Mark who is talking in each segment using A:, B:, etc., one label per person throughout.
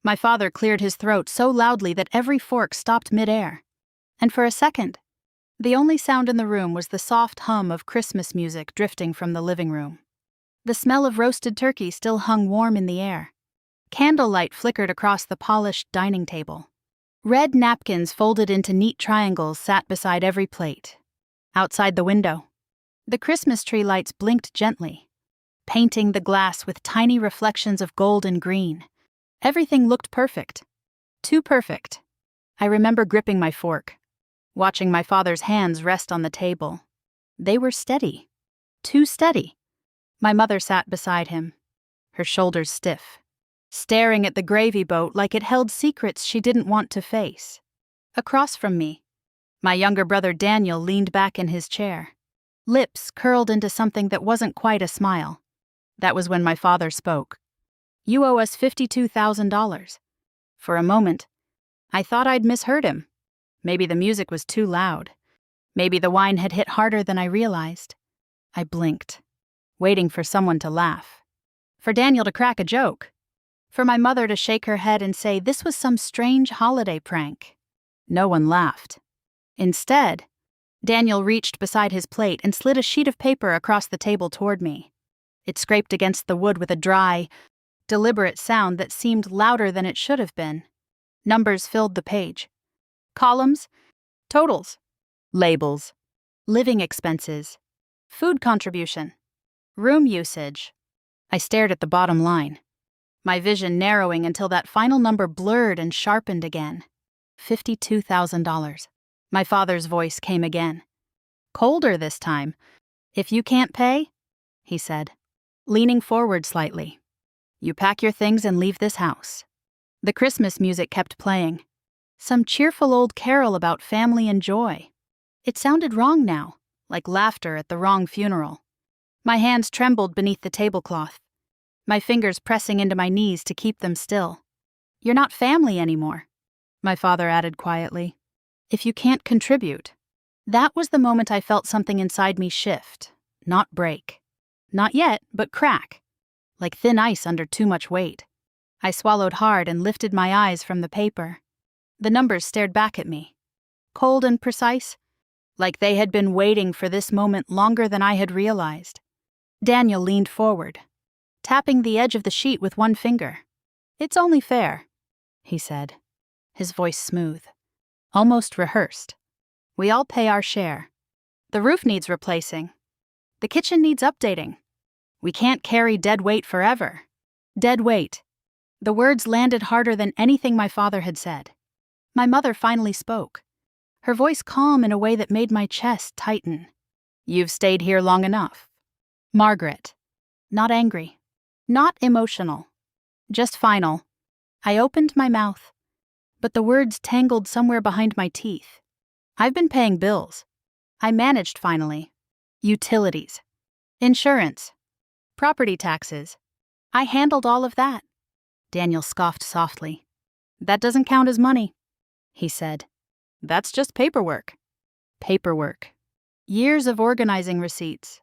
A: My father cleared his throat so loudly that every fork stopped midair. And for a second, the only sound in the room was the soft hum of Christmas music drifting from the living room. The smell of roasted turkey still hung warm in the air. Candlelight flickered across the polished dining table. Red napkins folded into neat triangles sat beside every plate. Outside the window, the Christmas tree lights blinked gently, painting the glass with tiny reflections of gold and green. Everything looked perfect. Too perfect. I remember gripping my fork, watching my father's hands rest on the table. They were steady. Too steady. My mother sat beside him, her shoulders stiff, staring at the gravy boat like it held secrets she didn't want to face. Across from me, my younger brother Daniel leaned back in his chair, lips curled into something that wasn't quite a smile. That was when my father spoke. "You owe us $52,000. For a moment, I thought I'd misheard him. Maybe the music was too loud. Maybe the wine had hit harder than I realized. I blinked, waiting for someone to laugh. For Daniel to crack a joke. For my mother to shake her head and say this was some strange holiday prank. No one laughed. Instead, Daniel reached beside his plate and slid a sheet of paper across the table toward me. It scraped against the wood with a dry, deliberate sound that seemed louder than it should have been. Numbers filled the page. Columns, totals, labels, living expenses, food contribution, room usage. I stared at the bottom line, my vision narrowing until that final number blurred and sharpened again. $52,000. My father's voice came again. Colder this time. "If you can't pay," he said, leaning forward slightly, "you pack your things and leave this house." The Christmas music kept playing. Some cheerful old carol about family and joy. It sounded wrong now, like laughter at the wrong funeral. My hands trembled beneath the tablecloth, my fingers pressing into my knees to keep them still. "You're not family anymore," my father added quietly. "If you can't contribute." That was the moment I felt something inside me shift, not break. Not yet, but crack, like thin ice under too much weight. I swallowed hard and lifted my eyes from the paper. The numbers stared back at me, cold and precise, like they had been waiting for this moment longer than I had realized. Daniel leaned forward, tapping the edge of the sheet with one finger. "It's only fair," he said, his voice smooth, almost rehearsed. "We all pay our share. The roof needs replacing. The kitchen needs updating. We can't carry dead weight forever. Dead weight." The words landed harder than anything my father had said. My mother finally spoke, her voice calm in a way that made my chest tighten. "You've stayed here long enough." Margaret. Not angry. Not emotional. Just final. I opened my mouth, but the words tangled somewhere behind my teeth. "I've been paying bills. I managed finally. Utilities. Insurance. Property taxes. I handled all of that." Daniel scoffed softly. "That doesn't count as money," he said. "That's just paperwork." Paperwork. Years of organizing receipts.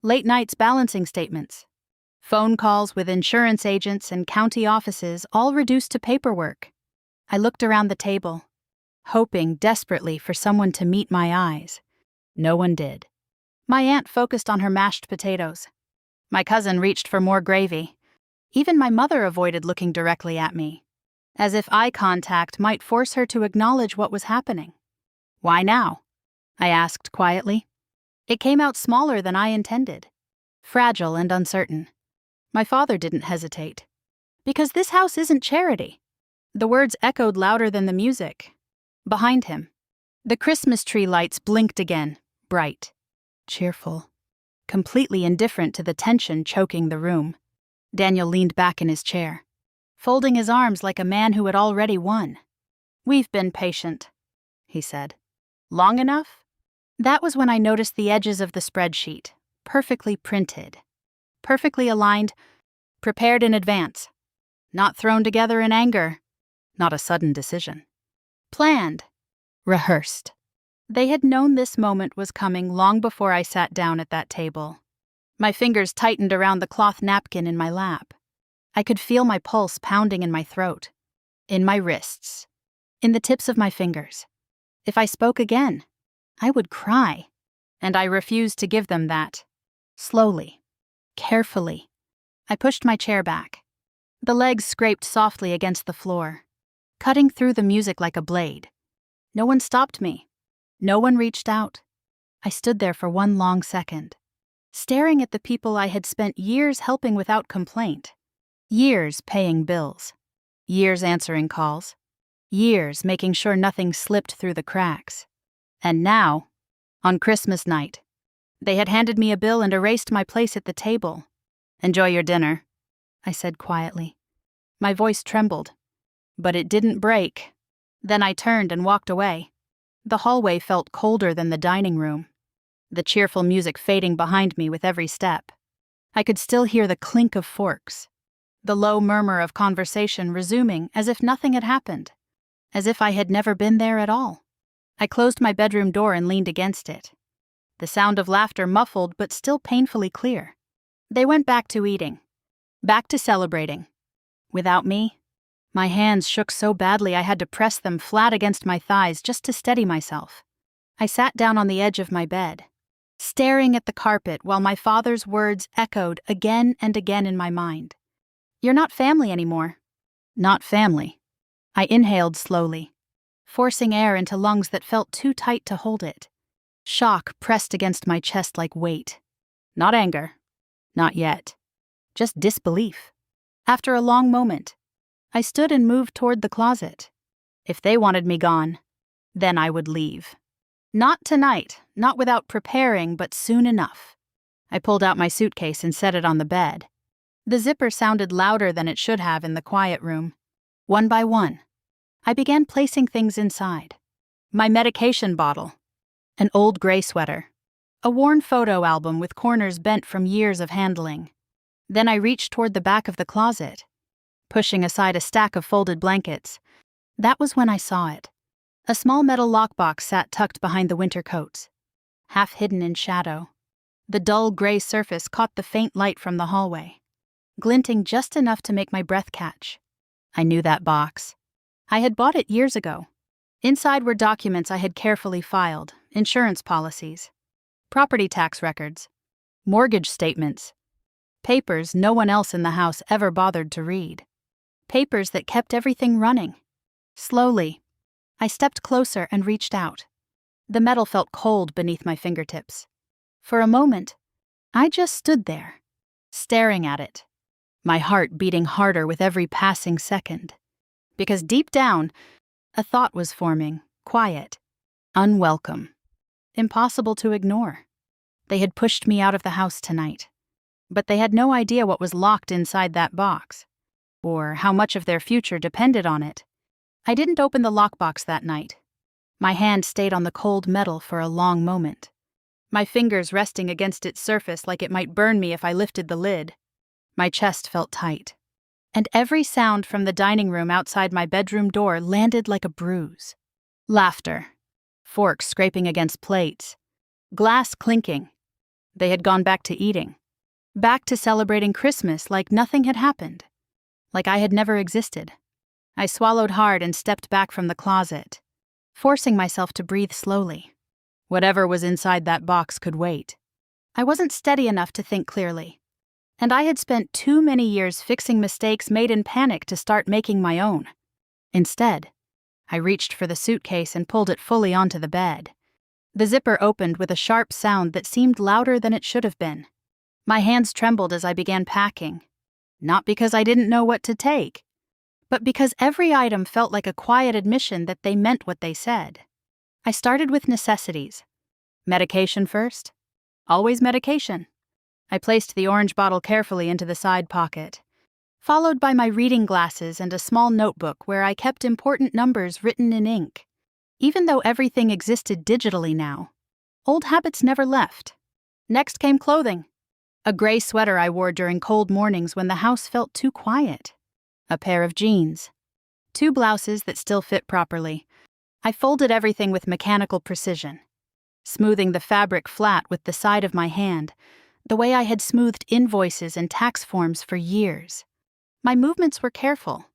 A: Late nights balancing statements. Phone calls with insurance agents and county offices, all reduced to paperwork. I looked around the table, hoping desperately for someone to meet my eyes. No one did. My aunt focused on her mashed potatoes. My cousin reached for more gravy. Even my mother avoided looking directly at me, as if eye contact might force her to acknowledge what was happening. "Why now?" I asked quietly. It came out smaller than I intended, fragile and uncertain. My father didn't hesitate. "Because this house isn't charity." The words echoed louder than the music. Behind him, the Christmas tree lights blinked again, bright, cheerful, completely indifferent to the tension choking the room. Daniel leaned back in his chair, folding his arms like a man who had already won. "We've been patient," he said. "Long enough?" That was when I noticed the edges of the spreadsheet, perfectly printed, perfectly aligned, prepared in advance, not thrown together in anger, not a sudden decision. Planned, rehearsed. They had known this moment was coming long before I sat down at that table. My fingers tightened around the cloth napkin in my lap. I could feel my pulse pounding in my throat. in my wrists, in the tips of my fingers. If I spoke again, I would cry, and I refused to give them that. Slowly, carefully, I pushed my chair back. The legs scraped softly against the floor, cutting through the music like a blade. No one stopped me. No one reached out. I stood there for one long second, staring at the people I had spent years helping without complaint, years paying bills, years answering calls, years making sure nothing slipped through the cracks. And now, on Christmas night, they had handed me a bill and erased my place at the table. "Enjoy your dinner," I said quietly. My voice trembled, but it didn't break. Then I turned and walked away. The hallway felt colder than the dining room, the cheerful music fading behind me with every step. I could still hear the clink of forks, the low murmur of conversation resuming as if nothing had happened, as if I had never been there at all. I closed my bedroom door and leaned against it. The sound of laughter muffled but still painfully clear. They went back to eating, back to celebrating. Without me, my hands shook so badly I had to press them flat against my thighs just to steady myself. I sat down on the edge of my bed, staring at the carpet while my father's words echoed again and again in my mind. "You're not family anymore." Not family. I inhaled slowly, forcing air into lungs that felt too tight to hold it. Shock pressed against my chest like weight. Not anger. Not yet. Just disbelief. After a long moment, I stood and moved toward the closet. If they wanted me gone, then I would leave. Not tonight, not without preparing, but soon enough. I pulled out my suitcase and set it on the bed. The zipper sounded louder than it should have in the quiet room. One by one, I began placing things inside. My medication bottle, an old gray sweater, a worn photo album with corners bent from years of handling. Then I reached toward the back of the closet, pushing aside a stack of folded blankets. That was when I saw it. A small metal lockbox sat tucked behind the winter coats, half hidden in shadow. The dull gray surface caught the faint light from the hallway, glinting just enough to make my breath catch. I knew that box. I had bought it years ago. Inside were documents I had carefully filed, insurance policies, property tax records, mortgage statements, papers no one else in the house ever bothered to read. Papers that kept everything running. Slowly, I stepped closer and reached out. The metal felt cold beneath my fingertips. For a moment, I just stood there, staring at it, my heart beating harder with every passing second. Because deep down, a thought was forming, quiet, unwelcome, impossible to ignore. They had pushed me out of the house tonight, but they had no idea what was locked inside that box, or how much of their future depended on it. I didn't open the lockbox that night. My hand stayed on the cold metal for a long moment, my fingers resting against its surface like it might burn me if I lifted the lid. My chest felt tight, and every sound from the dining room outside my bedroom door landed like a bruise. Laughter, forks scraping against plates, glass clinking. They had gone back to eating, back to celebrating Christmas like nothing had happened, like I had never existed. I swallowed hard and stepped back from the closet, forcing myself to breathe slowly. Whatever was inside that box could wait. I wasn't steady enough to think clearly, and I had spent too many years fixing mistakes made in panic to start making my own. Instead, I reached for the suitcase and pulled it fully onto the bed. The zipper opened with a sharp sound that seemed louder than it should have been. My hands trembled as I began packing, not because I didn't know what to take, but because every item felt like a quiet admission that they meant what they said. I started with necessities. Medication first. Always medication. I placed the orange bottle carefully into the side pocket, followed by my reading glasses and a small notebook where I kept important numbers written in ink. Even though everything existed digitally now, old habits never left. Next came clothing. A gray sweater I wore during cold mornings when the house felt too quiet. A pair of jeans. 2 blouses that still fit properly. I folded everything with mechanical precision, smoothing the fabric flat with the side of my hand, the way I had smoothed invoices and tax forms for years. My movements were careful,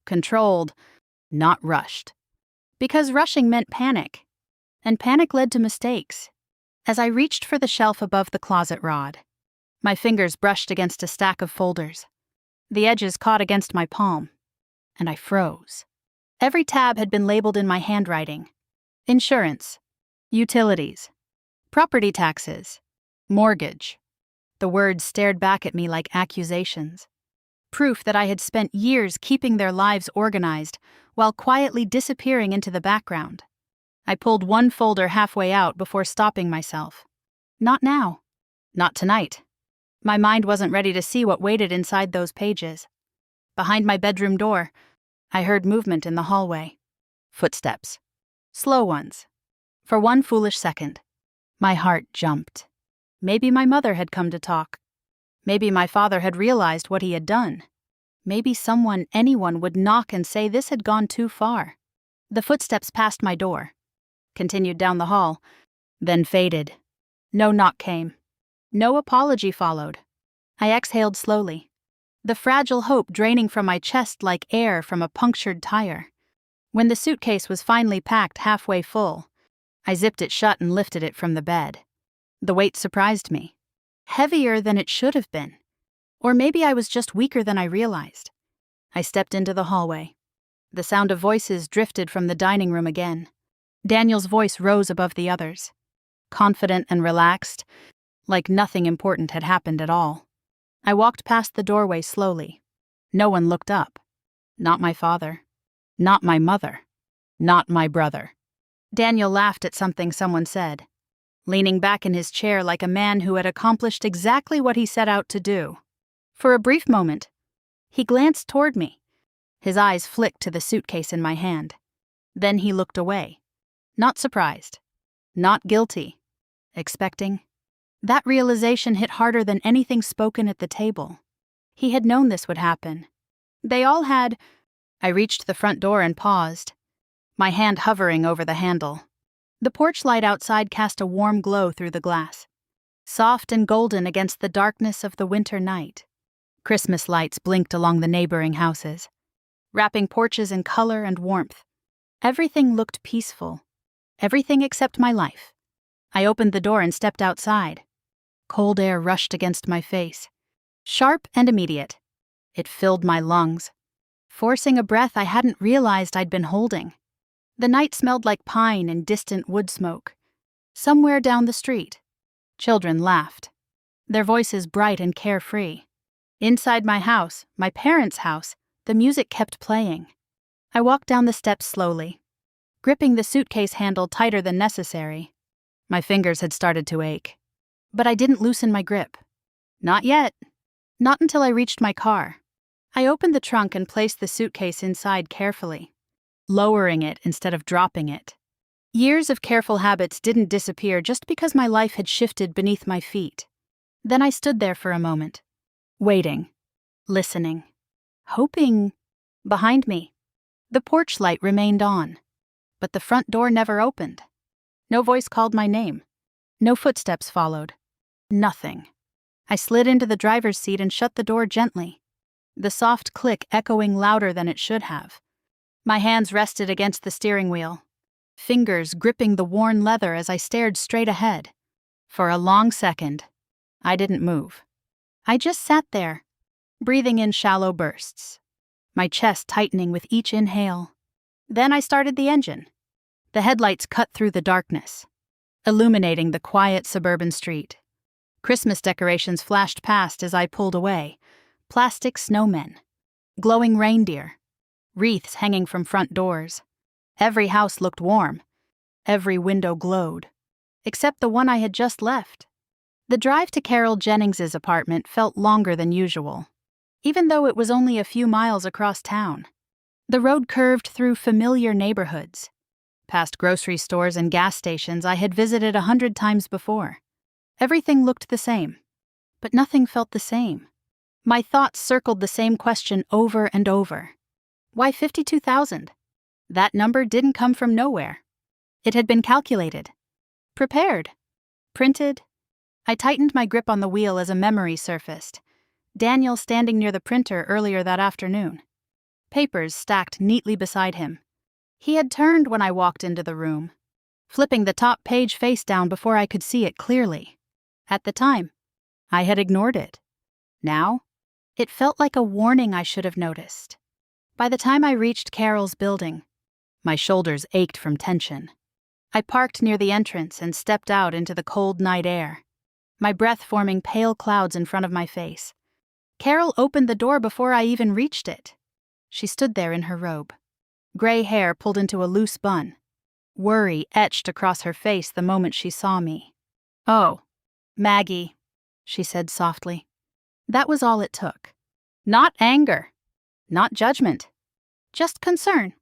A: controlled, not rushed. Because rushing meant panic, and panic led to mistakes. As I reached for the shelf above the closet rod, my fingers brushed against a stack of folders. The edges caught against my palm, and I froze. Every tab had been labeled in my handwriting: insurance, utilities, property taxes, mortgage. The words stared back at me like accusations. Proof that I had spent years keeping their lives organized while quietly disappearing into the background. I pulled one folder halfway out before stopping myself. Not now. Not tonight. My mind wasn't ready to see what waited inside those pages. Behind my bedroom door, I heard movement in the hallway. Footsteps. Slow ones. For one foolish second, my heart jumped. Maybe my mother had come to talk. Maybe my father had realized what he had done. Maybe anyone would knock and say this had gone too far. The footsteps passed my door, continued down the hall, then faded. No knock came. No apology followed. I exhaled slowly, the fragile hope draining from my chest like air from a punctured tire. When the suitcase was finally packed halfway full, I zipped it shut and lifted it from the bed. The weight surprised me. Heavier than it should have been. Or maybe I was just weaker than I realized. I stepped into the hallway. The sound of voices drifted from the dining room again. Daniel's voice rose above the others, confident and relaxed, like nothing important had happened at all. I walked past the doorway slowly. No one looked up. Not my father. Not my mother. Not my brother. Daniel laughed at something someone said, leaning back in his chair like a man who had accomplished exactly what he set out to do. For a brief moment, he glanced toward me. His eyes flicked to the suitcase in my hand. Then he looked away. Not surprised. Not guilty. Expecting. That realization hit harder than anything spoken at the table. He had known this would happen. They all had. I reached the front door and paused, my hand hovering over the handle. The porch light outside cast a warm glow through the glass, soft and golden against the darkness of the winter night. Christmas lights blinked along the neighboring houses, wrapping porches in color and warmth. Everything looked peaceful. Everything except my life. I opened the door and stepped outside. Cold air rushed against my face, sharp and immediate. It filled my lungs, forcing a breath I hadn't realized I'd been holding. The night smelled like pine and distant wood smoke. Somewhere down the street, children laughed, their voices bright and carefree. Inside my house, my parents' house, the music kept playing. I walked down the steps slowly, gripping the suitcase handle tighter than necessary. My fingers had started to ache, but I didn't loosen my grip. Not yet. Not until I reached my car. I opened the trunk and placed the suitcase inside carefully, lowering it instead of dropping it. Years of careful habits didn't disappear just because my life had shifted beneath my feet. Then I stood there for a moment, waiting, listening, hoping. Behind me, the porch light remained on, but the front door never opened. No voice called my name. No footsteps followed. Nothing. I slid into the driver's seat and shut the door gently, the soft click echoing louder than it should have. My hands rested against the steering wheel, fingers gripping the worn leather as I stared straight ahead. For a long second, I didn't move. I just sat there, breathing in shallow bursts, my chest tightening with each inhale. Then I started the engine. The headlights cut through the darkness, illuminating the quiet suburban street. Christmas decorations flashed past as I pulled away. Plastic snowmen, glowing reindeer, wreaths hanging from front doors. Every house looked warm. Every window glowed, except the one I had just left. The drive to Carol Jennings's apartment felt longer than usual, even though it was only a few miles across town. The road curved through familiar neighborhoods, past grocery stores and gas stations I had visited 100 times before. Everything looked the same, but nothing felt the same. My thoughts circled the same question over and over. Why 52,000? That number didn't come from nowhere. It had been calculated, prepared, printed. I tightened my grip on the wheel as a memory surfaced. Daniel standing near the printer earlier that afternoon. papers stacked neatly beside him. He had turned when I walked into the room, flipping the top page face down before I could see it clearly. At the time, I had ignored it. Now, it felt like a warning I should have noticed. By the time I reached Carol's building, my shoulders ached from tension. I parked near the entrance and stepped out into the cold night air, my breath forming pale clouds in front of my face. Carol opened the door before I even reached it. She stood there in her robe, gray hair pulled into a loose bun, worry etched across her face the moment she saw me. "Oh, Maggie," she said softly. That was all it took. Not anger, not judgment, just concern.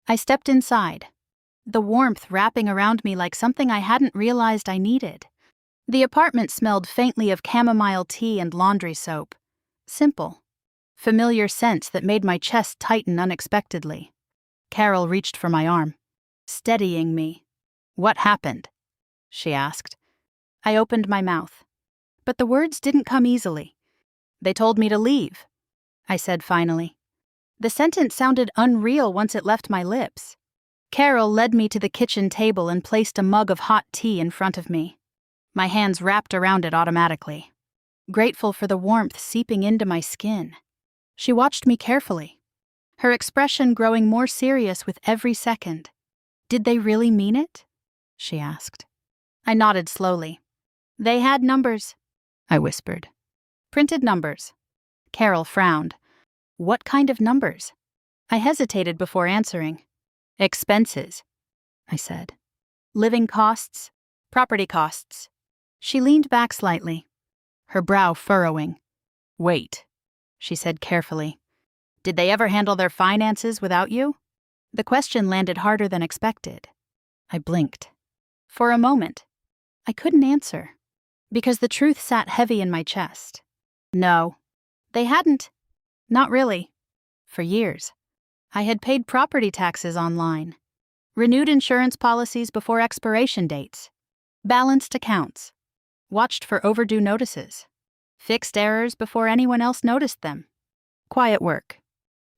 A: I stepped inside, the warmth wrapping around me like something I hadn't realized I needed. The apartment smelled faintly of chamomile tea and laundry soap. Simple, familiar scents that made my chest tighten unexpectedly. Carol reached for my arm, steadying me. "What happened?" she asked. I opened my mouth, but the words didn't come easily. "They told me to leave," I said finally. The sentence sounded unreal once it left my lips. Carol led me to the kitchen table and placed a mug of hot tea in front of me. My hands wrapped around it automatically, grateful for the warmth seeping into my skin. She watched me carefully, her expression growing more serious with every second. "Did they really mean it?" she asked. I nodded slowly. "They had numbers," I whispered. "Printed numbers." Carol frowned. "What kind of numbers?" I hesitated before answering. "Expenses," I said. "Living costs, property costs." She leaned back slightly, her brow furrowing. "Wait," she said carefully. "Did they ever handle their finances without you?" The question landed harder than expected. I blinked. For a moment, I couldn't answer, because the truth sat heavy in my chest. No, they hadn't. Not really. For years, I had paid property taxes online, renewed insurance policies before expiration dates, balanced accounts, watched for overdue notices, fixed errors before anyone else noticed them. Quiet work,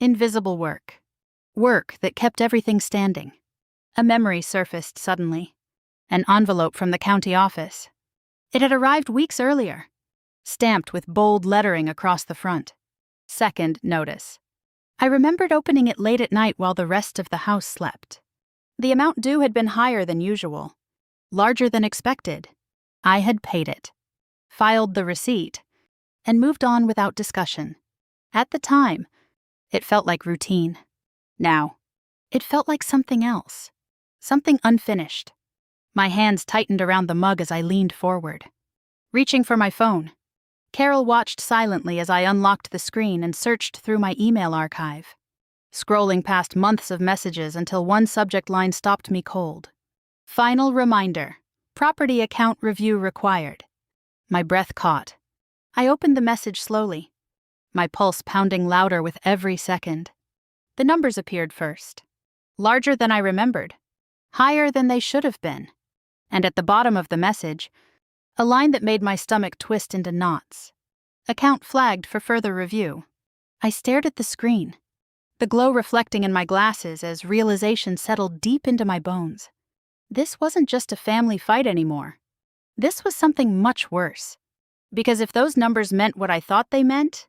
A: invisible work, work that kept everything standing. A memory surfaced suddenly. An envelope from the county office. It had arrived weeks earlier, stamped with bold lettering across the front. Second notice. I remembered opening it late at night while the rest of the house slept. The amount due had been higher than usual, larger than expected. I had paid it, filed the receipt, and moved on without discussion. At the time, it felt like routine. Now, it felt like something else, something unfinished. My hands tightened around the mug as I leaned forward, reaching for my phone. Carol watched silently as I unlocked the screen and searched through my email archive, scrolling past months of messages until one subject line stopped me cold. Final reminder. Property account review required. My breath caught. I opened the message slowly, my pulse pounding louder with every second. The numbers appeared first, larger than I remembered, higher than they should have been. And at the bottom of the message, a line that made my stomach twist into knots. Account flagged for further review. I stared at the screen, the glow reflecting in my glasses as realization settled deep into my bones. This wasn't just a family fight anymore. This was something much worse. Because if those numbers meant what I thought they meant,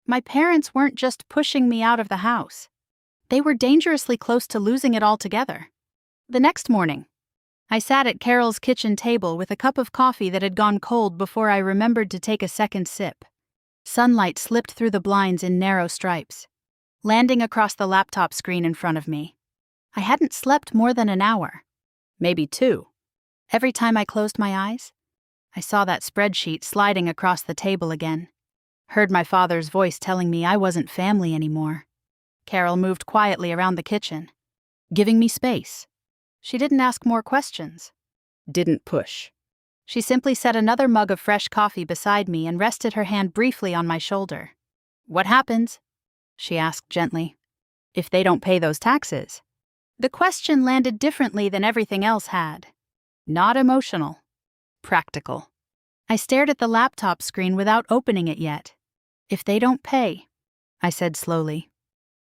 A: my parents weren't just pushing me out of the house. They were dangerously close to losing it altogether. The next morning, I sat at Carol's kitchen table with a cup of coffee that had gone cold before I remembered to take a second sip. Sunlight slipped through the blinds in narrow stripes, landing across the laptop screen in front of me. I hadn't slept more than an hour, maybe 2. Every time I closed my eyes, I saw that spreadsheet sliding across the table again. Heard my father's voice telling me I wasn't family anymore. Carol moved quietly around the kitchen, giving me space. She didn't ask more questions. Didn't push. She simply set another mug of fresh coffee beside me and rested her hand briefly on my shoulder. "What happens?" she asked gently. "If they don't pay those taxes?" The question landed differently than everything else had. Not emotional. Practical. I stared at the laptop screen without opening it yet. "If they don't pay," I said slowly,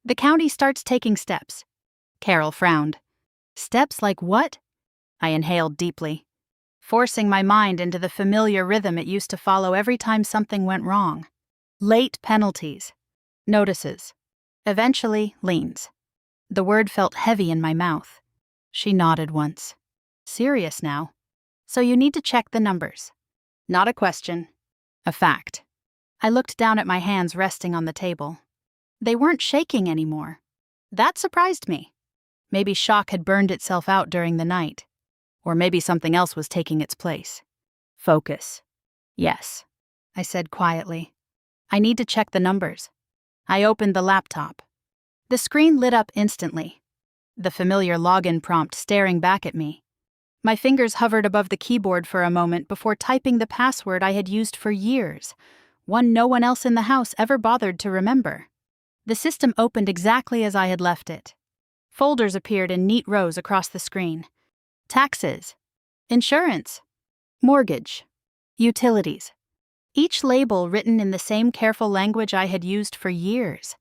A: The county starts taking steps. Carol frowned. Steps like what? I inhaled deeply, forcing my mind into the familiar rhythm it used to follow every time something went wrong. Late penalties. Notices. Eventually, liens. The word felt heavy in my mouth. She nodded once. Serious now. So you need to check the numbers. Not a question. A fact. I looked down at my hands resting on the table. They weren't shaking anymore. That surprised me. Maybe shock had burned itself out during the night. Or maybe something else was taking its place. Focus. Yes, I said quietly. I need to check the numbers. I opened the laptop. The screen lit up instantly. The familiar login prompt staring back at me. My fingers hovered above the keyboard for a moment before typing the password I had used for years, one no one else in the house ever bothered to remember. The system opened exactly as I had left it. Folders appeared in neat rows across the screen. Taxes, insurance, mortgage, utilities. Each label written in the same careful language I had used for years.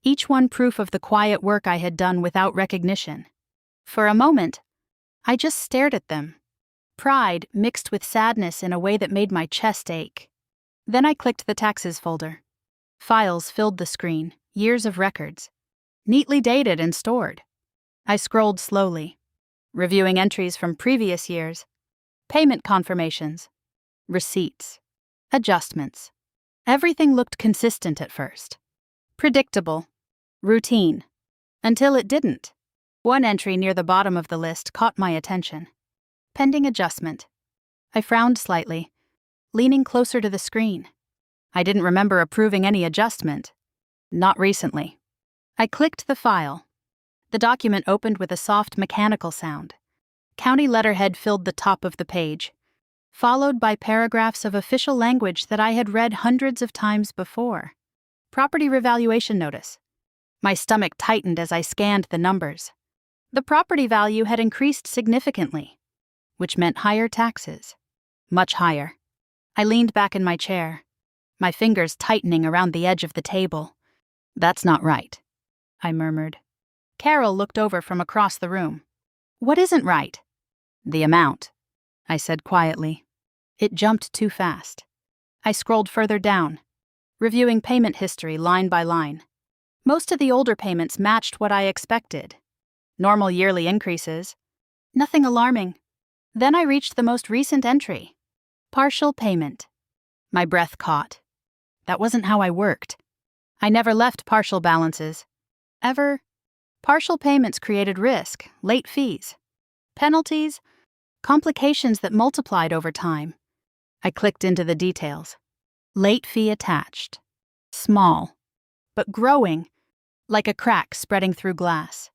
A: Each one proof of the quiet work I had done without recognition. For a moment, I just stared at them. Pride mixed with sadness in a way that made my chest ache. Then I clicked the taxes folder. Files filled the screen, years of records, neatly dated and stored. I scrolled slowly, reviewing entries from previous years, payment confirmations, receipts, adjustments. Everything looked consistent at first. Predictable, routine, until it didn't. One entry near the bottom of the list caught my attention. Pending adjustment. I frowned slightly, leaning closer to the screen. I didn't remember approving any adjustment. Not recently. I clicked the file. The document opened with a soft mechanical sound. County letterhead filled the top of the page, followed by paragraphs of official language that I had read hundreds of times before. Property revaluation notice. My stomach tightened as I scanned the numbers. The property value had increased significantly, which meant higher taxes. Much higher. I leaned back in my chair, my fingers tightening around the edge of the table. That's not right, I murmured. Carol looked over from across the room. What isn't right? The amount, I said quietly. It jumped too fast. I scrolled further down, reviewing payment history line by line. Most of the older payments matched what I expected. Normal yearly increases. Nothing alarming. Then I reached the most recent entry. Partial payment. My breath caught. That wasn't how I worked. I never left partial balances. Ever. Partial payments created risk, late fees, penalties, complications that multiplied over time. I clicked into the details. Late fee attached. Small, but growing, like a crack spreading through glass.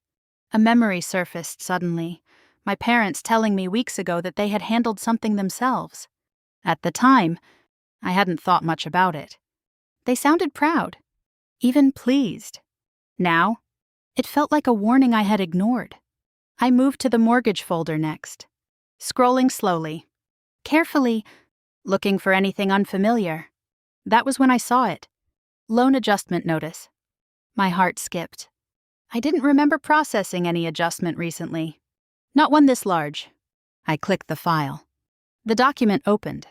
A: A memory surfaced suddenly, my parents telling me weeks ago that they had handled something themselves. At the time, I hadn't thought much about it. They sounded proud, even pleased. Now, it felt like a warning I had ignored. I moved to the mortgage folder next, scrolling slowly, carefully, looking for anything unfamiliar. That was when I saw it. Loan adjustment notice. My heart skipped. I didn't remember processing any adjustment recently. Not one this large. I clicked the file. The document opened,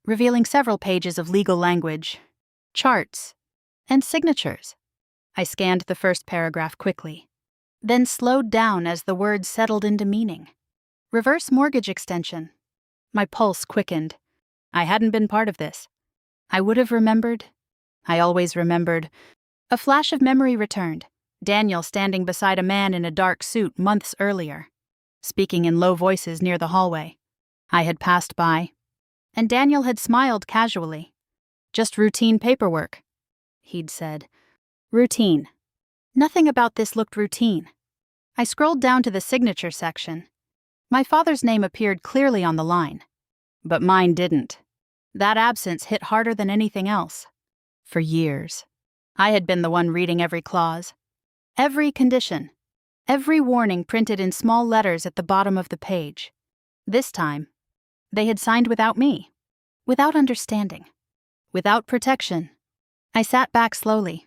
A: revealing several pages of legal language, charts, and signatures. I scanned the first paragraph quickly, then slowed down as the words settled into meaning. Reverse mortgage extension. My pulse quickened. I hadn't been part of this. I would have remembered. I always remembered. A flash of memory returned. Daniel standing beside a man in a dark suit months earlier, speaking in low voices near the hallway. I had passed by, and Daniel had smiled casually. Just routine paperwork, he'd said. Routine. Nothing about this looked routine. I scrolled down to the signature section. My father's name appeared clearly on the line, but mine didn't. That absence hit harder than anything else. For years, I had been the one reading every clause, every condition, every warning printed in small letters at the bottom of the page. This time, they had signed without me, without understanding, without protection. I sat back slowly,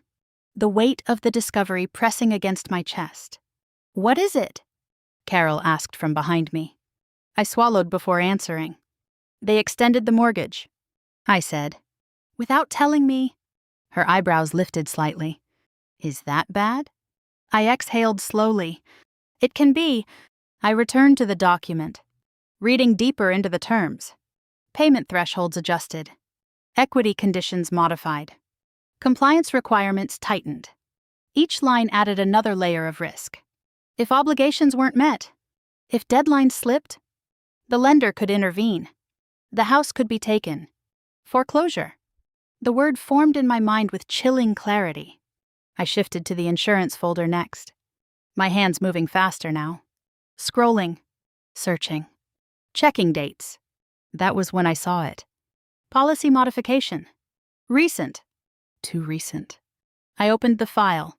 A: the weight of the discovery pressing against my chest. "What is it?" Carol asked from behind me. I swallowed before answering. "They extended the mortgage," I said. "Without telling me?" Her eyebrows lifted slightly. "Is that bad?" I exhaled slowly. "It can be." I returned to the document, reading deeper into the terms. Payment thresholds adjusted. Equity conditions modified. Compliance requirements tightened. Each line added another layer of risk. If obligations weren't met, if deadlines slipped, the lender could intervene. The house could be taken. Foreclosure. The word formed in my mind with chilling clarity. I shifted to the insurance folder next, my hands moving faster now. Scrolling. Searching. Checking dates. That was when I saw it. Policy modification. Recent. Too recent. I opened the file.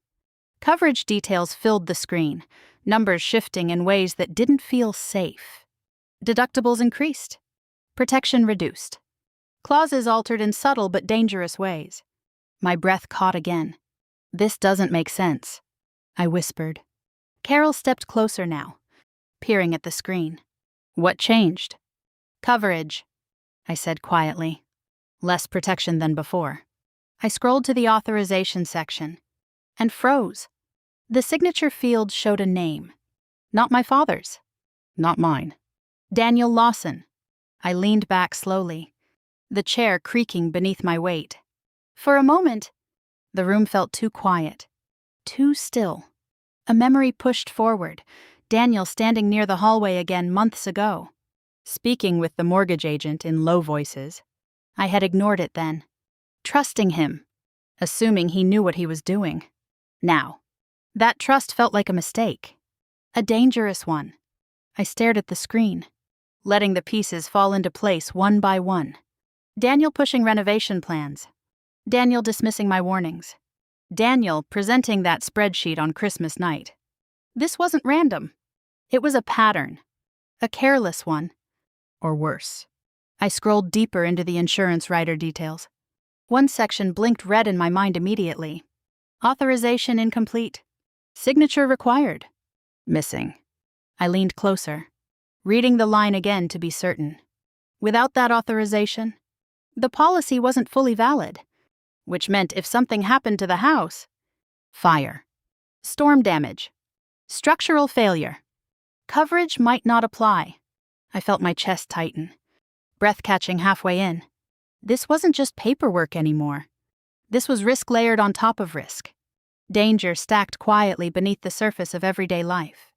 A: Coverage details filled the screen, numbers shifting in ways that didn't feel safe. Deductibles increased. Protection reduced. Clauses altered in subtle but dangerous ways. My breath caught again. "This doesn't make sense," I whispered. Carol stepped closer now, peering at the screen. "What changed?" "Coverage," I said quietly. "Less protection than before." I scrolled to the authorization section and froze. The signature field showed a name. Not my father's. Not mine. Daniel Lawson. I leaned back slowly, the chair creaking beneath my weight. For a moment, the room felt too quiet, too still. A memory pushed forward, Daniel standing near the hallway again months ago, speaking with the mortgage agent in low voices. I had ignored it then, trusting him, assuming he knew what he was doing. Now, that trust felt like a mistake, a dangerous one. I stared at the screen, letting the pieces fall into place one by one. Daniel pushing renovation plans. Daniel dismissing my warnings. Daniel presenting that spreadsheet on Christmas night. This wasn't random. It was a pattern. A careless one. Or worse. I scrolled deeper into the insurance rider details. One section blinked red in my mind immediately. Authorization incomplete. Signature required. Missing. I leaned closer, reading the line again to be certain. Without that authorization, the policy wasn't fully valid, which meant if something happened to the house, fire, storm damage, structural failure, coverage might not apply. I felt my chest tighten, breath catching halfway in. This wasn't just paperwork anymore. This was risk layered on top of risk. Danger stacked quietly beneath the surface of everyday life.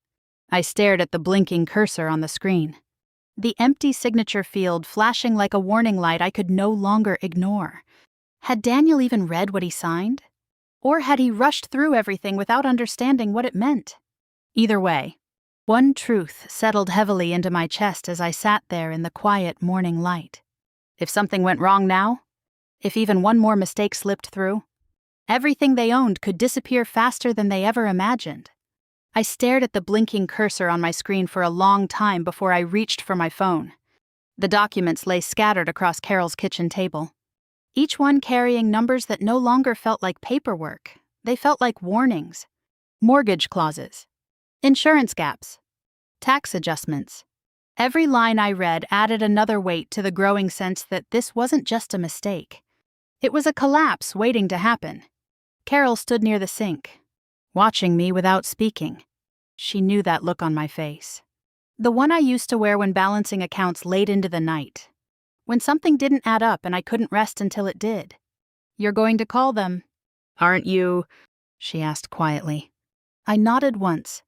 A: I stared at the blinking cursor on the screen. The empty signature field flashing like a warning light I could no longer ignore. Had Daniel even read what he signed? Or had he rushed through everything without understanding what it meant? Either way, one truth settled heavily into my chest as I sat there in the quiet morning light. If something went wrong now, if even one more mistake slipped through, everything they owned could disappear faster than they ever imagined. I stared at the blinking cursor on my screen for a long time before I reached for my phone. The documents lay scattered across Carol's kitchen table, each one carrying numbers that no longer felt like paperwork. They felt like warnings. Mortgage clauses, insurance gaps, tax adjustments. Every line I read added another weight to the growing sense that this wasn't just a mistake. It was a collapse waiting to happen. Carol stood near the sink, watching me without speaking. She knew that look on my face. The one I used to wear when balancing accounts late into the night. When something didn't add up and I couldn't rest until it did. "You're going to call them, aren't you?" she asked quietly. I nodded once.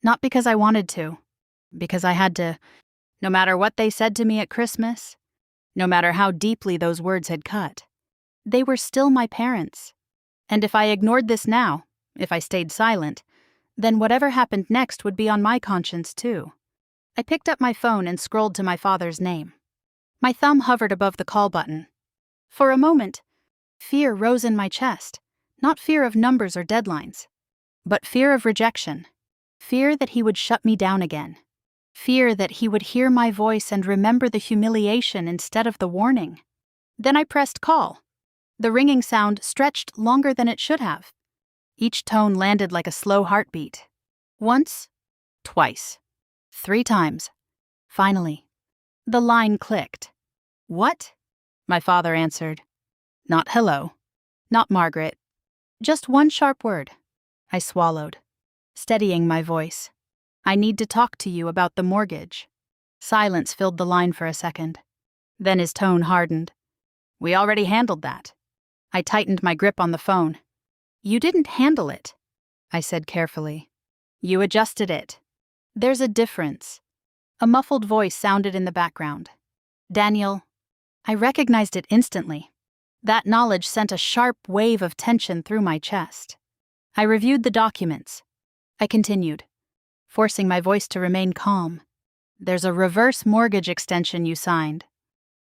A: Not because I wanted to. Because I had to. No matter what they said to me at Christmas, no matter how deeply those words had cut, they were still my parents. And if I ignored this now, if I stayed silent, then whatever happened next would be on my conscience too. I picked up my phone and scrolled to my father's name. My thumb hovered above the call button. For a moment, fear rose in my chest, not fear of numbers or deadlines, but fear of rejection, fear that he would shut me down again, fear that he would hear my voice and remember the humiliation instead of the warning. Then I pressed call. The ringing sound stretched longer than it should have. Each tone landed like a slow heartbeat. Once, twice, 3 times. Finally, the line clicked. "What?" my father answered. Not hello. Not Margaret. Just one sharp word. I swallowed, steadying my voice. "I need to talk to you about the mortgage." Silence filled the line for a second. Then his tone hardened. "We already handled that." I tightened my grip on the phone. "You didn't handle it," I said carefully. "You adjusted it. There's a difference." A muffled voice sounded in the background. "Daniel." I recognized it instantly. That knowledge sent a sharp wave of tension through my chest. I reviewed the documents. I continued, forcing my voice to remain calm. "There's a reverse mortgage extension you signed,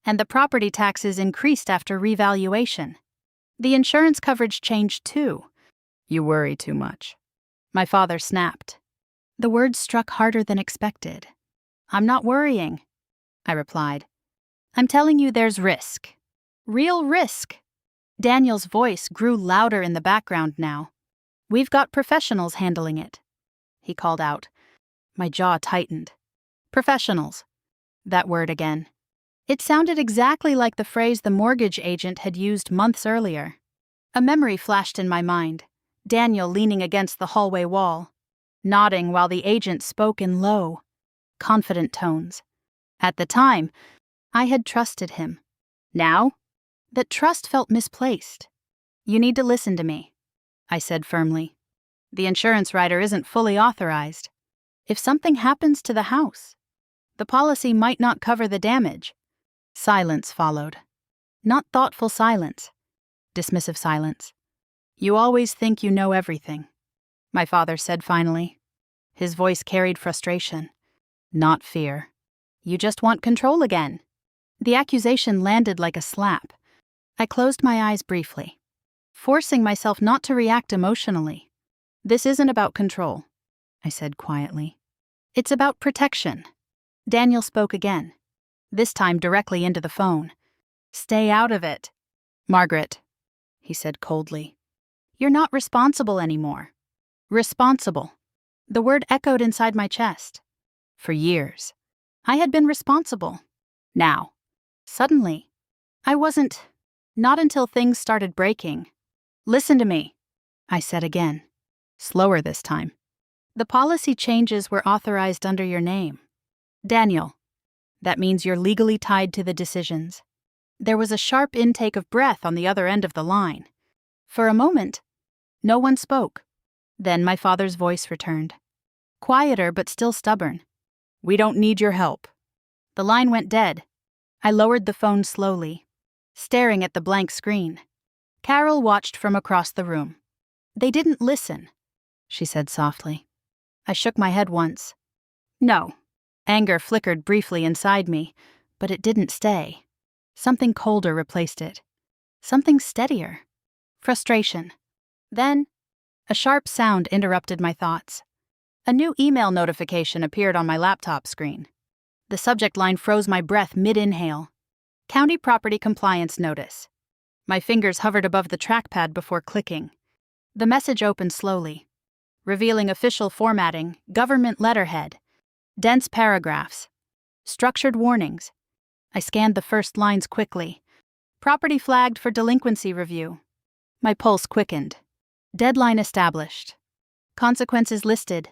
A: and the property taxes increased after revaluation. The insurance coverage changed too." "You worry too much," my father snapped. The words struck harder than expected. "I'm not worrying," I replied. "I'm telling you there's risk. Real risk." Daniel's voice grew louder in the background now. "We've got professionals handling it," he called out. My jaw tightened. Professionals. That word again. It sounded exactly like the phrase the mortgage agent had used months earlier. A memory flashed in my mind. Daniel leaning against the hallway wall, nodding while the agent spoke in low, confident tones. At the time, I had trusted him. Now, that trust felt misplaced. "You need to listen to me," I said firmly. "The insurance writer isn't fully authorized. If something happens to the house, the policy might not cover the damage." Silence followed. Not thoughtful silence. Dismissive silence. "You always think you know everything," my father said finally. His voice carried frustration, not fear. "You just want control again." The accusation landed like a slap. I closed my eyes briefly, forcing myself not to react emotionally. "This isn't about control," I said quietly. "It's about protection." Daniel spoke again, this time directly into the phone. "Stay out of it." "Margaret," he said coldly. "You're not responsible anymore." Responsible. The word echoed inside my chest. For years, I had been responsible. Now, suddenly, I wasn't. Not until things started breaking. "Listen to me," I said again, slower this time. "The policy changes were authorized under your name. Daniel. That means you're legally tied to the decisions." There was a sharp intake of breath on the other end of the line. For a moment, no one spoke. Then my father's voice returned. Quieter but still stubborn. "We don't need your help." The line went dead. I lowered the phone slowly, staring at the blank screen. Carol watched from across the room. "They didn't listen," she said softly. I shook my head once. No. Anger flickered briefly inside me, but it didn't stay. Something colder replaced it. Something steadier. Frustration. Then, a sharp sound interrupted my thoughts. A new email notification appeared on my laptop screen. The subject line froze my breath mid-inhale. County Property Compliance Notice. My fingers hovered above the trackpad before clicking. The message opened slowly, revealing official formatting, government letterhead, dense paragraphs, structured warnings. I scanned the first lines quickly. Property flagged for delinquency review. My pulse quickened. Deadline established. Consequences listed.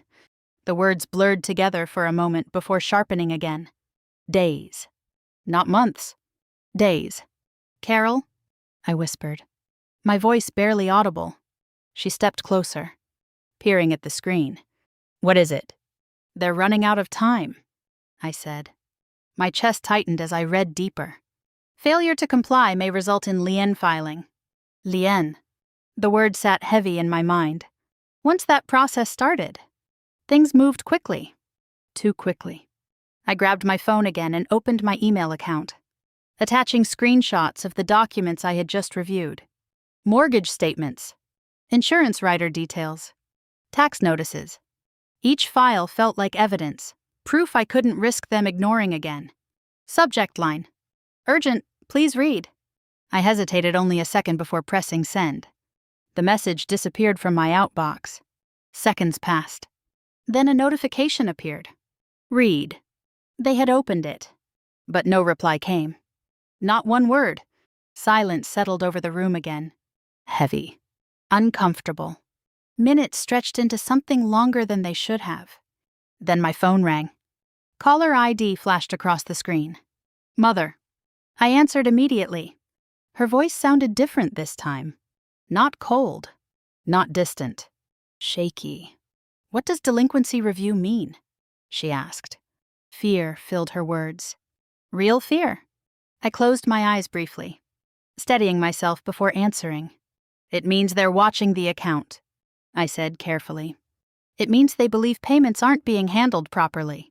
A: The words blurred together for a moment before sharpening again. Days. Not months. Days. "Carol?" I whispered, my voice barely audible. She stepped closer, peering at the screen. "What is it?" "They're running out of time," I said. My chest tightened as I read deeper. "Failure to comply may result in lien filing." Lien. The word sat heavy in my mind. Once that process started, things moved quickly. Too quickly. I grabbed my phone again and opened my email account, attaching screenshots of the documents I had just reviewed. Mortgage statements, insurance rider details, tax notices. Each file felt like evidence, proof I couldn't risk them ignoring again. Subject line. Urgent, please read. I hesitated only a second before pressing send. The message disappeared from my outbox. Seconds passed. Then a notification appeared. Read. They had opened it, but no reply came. Not one word. Silence settled over the room again. Heavy. Uncomfortable. Minutes stretched into something longer than they should have. Then my phone rang. Caller ID flashed across the screen. Mother. I answered immediately. Her voice sounded different this time. Not cold. Not distant. Shaky. What does delinquency review mean? She asked. Fear filled her words. Real fear. I closed my eyes briefly, steadying myself before answering. It means they're watching the account, I said carefully. It means they believe payments aren't being handled properly.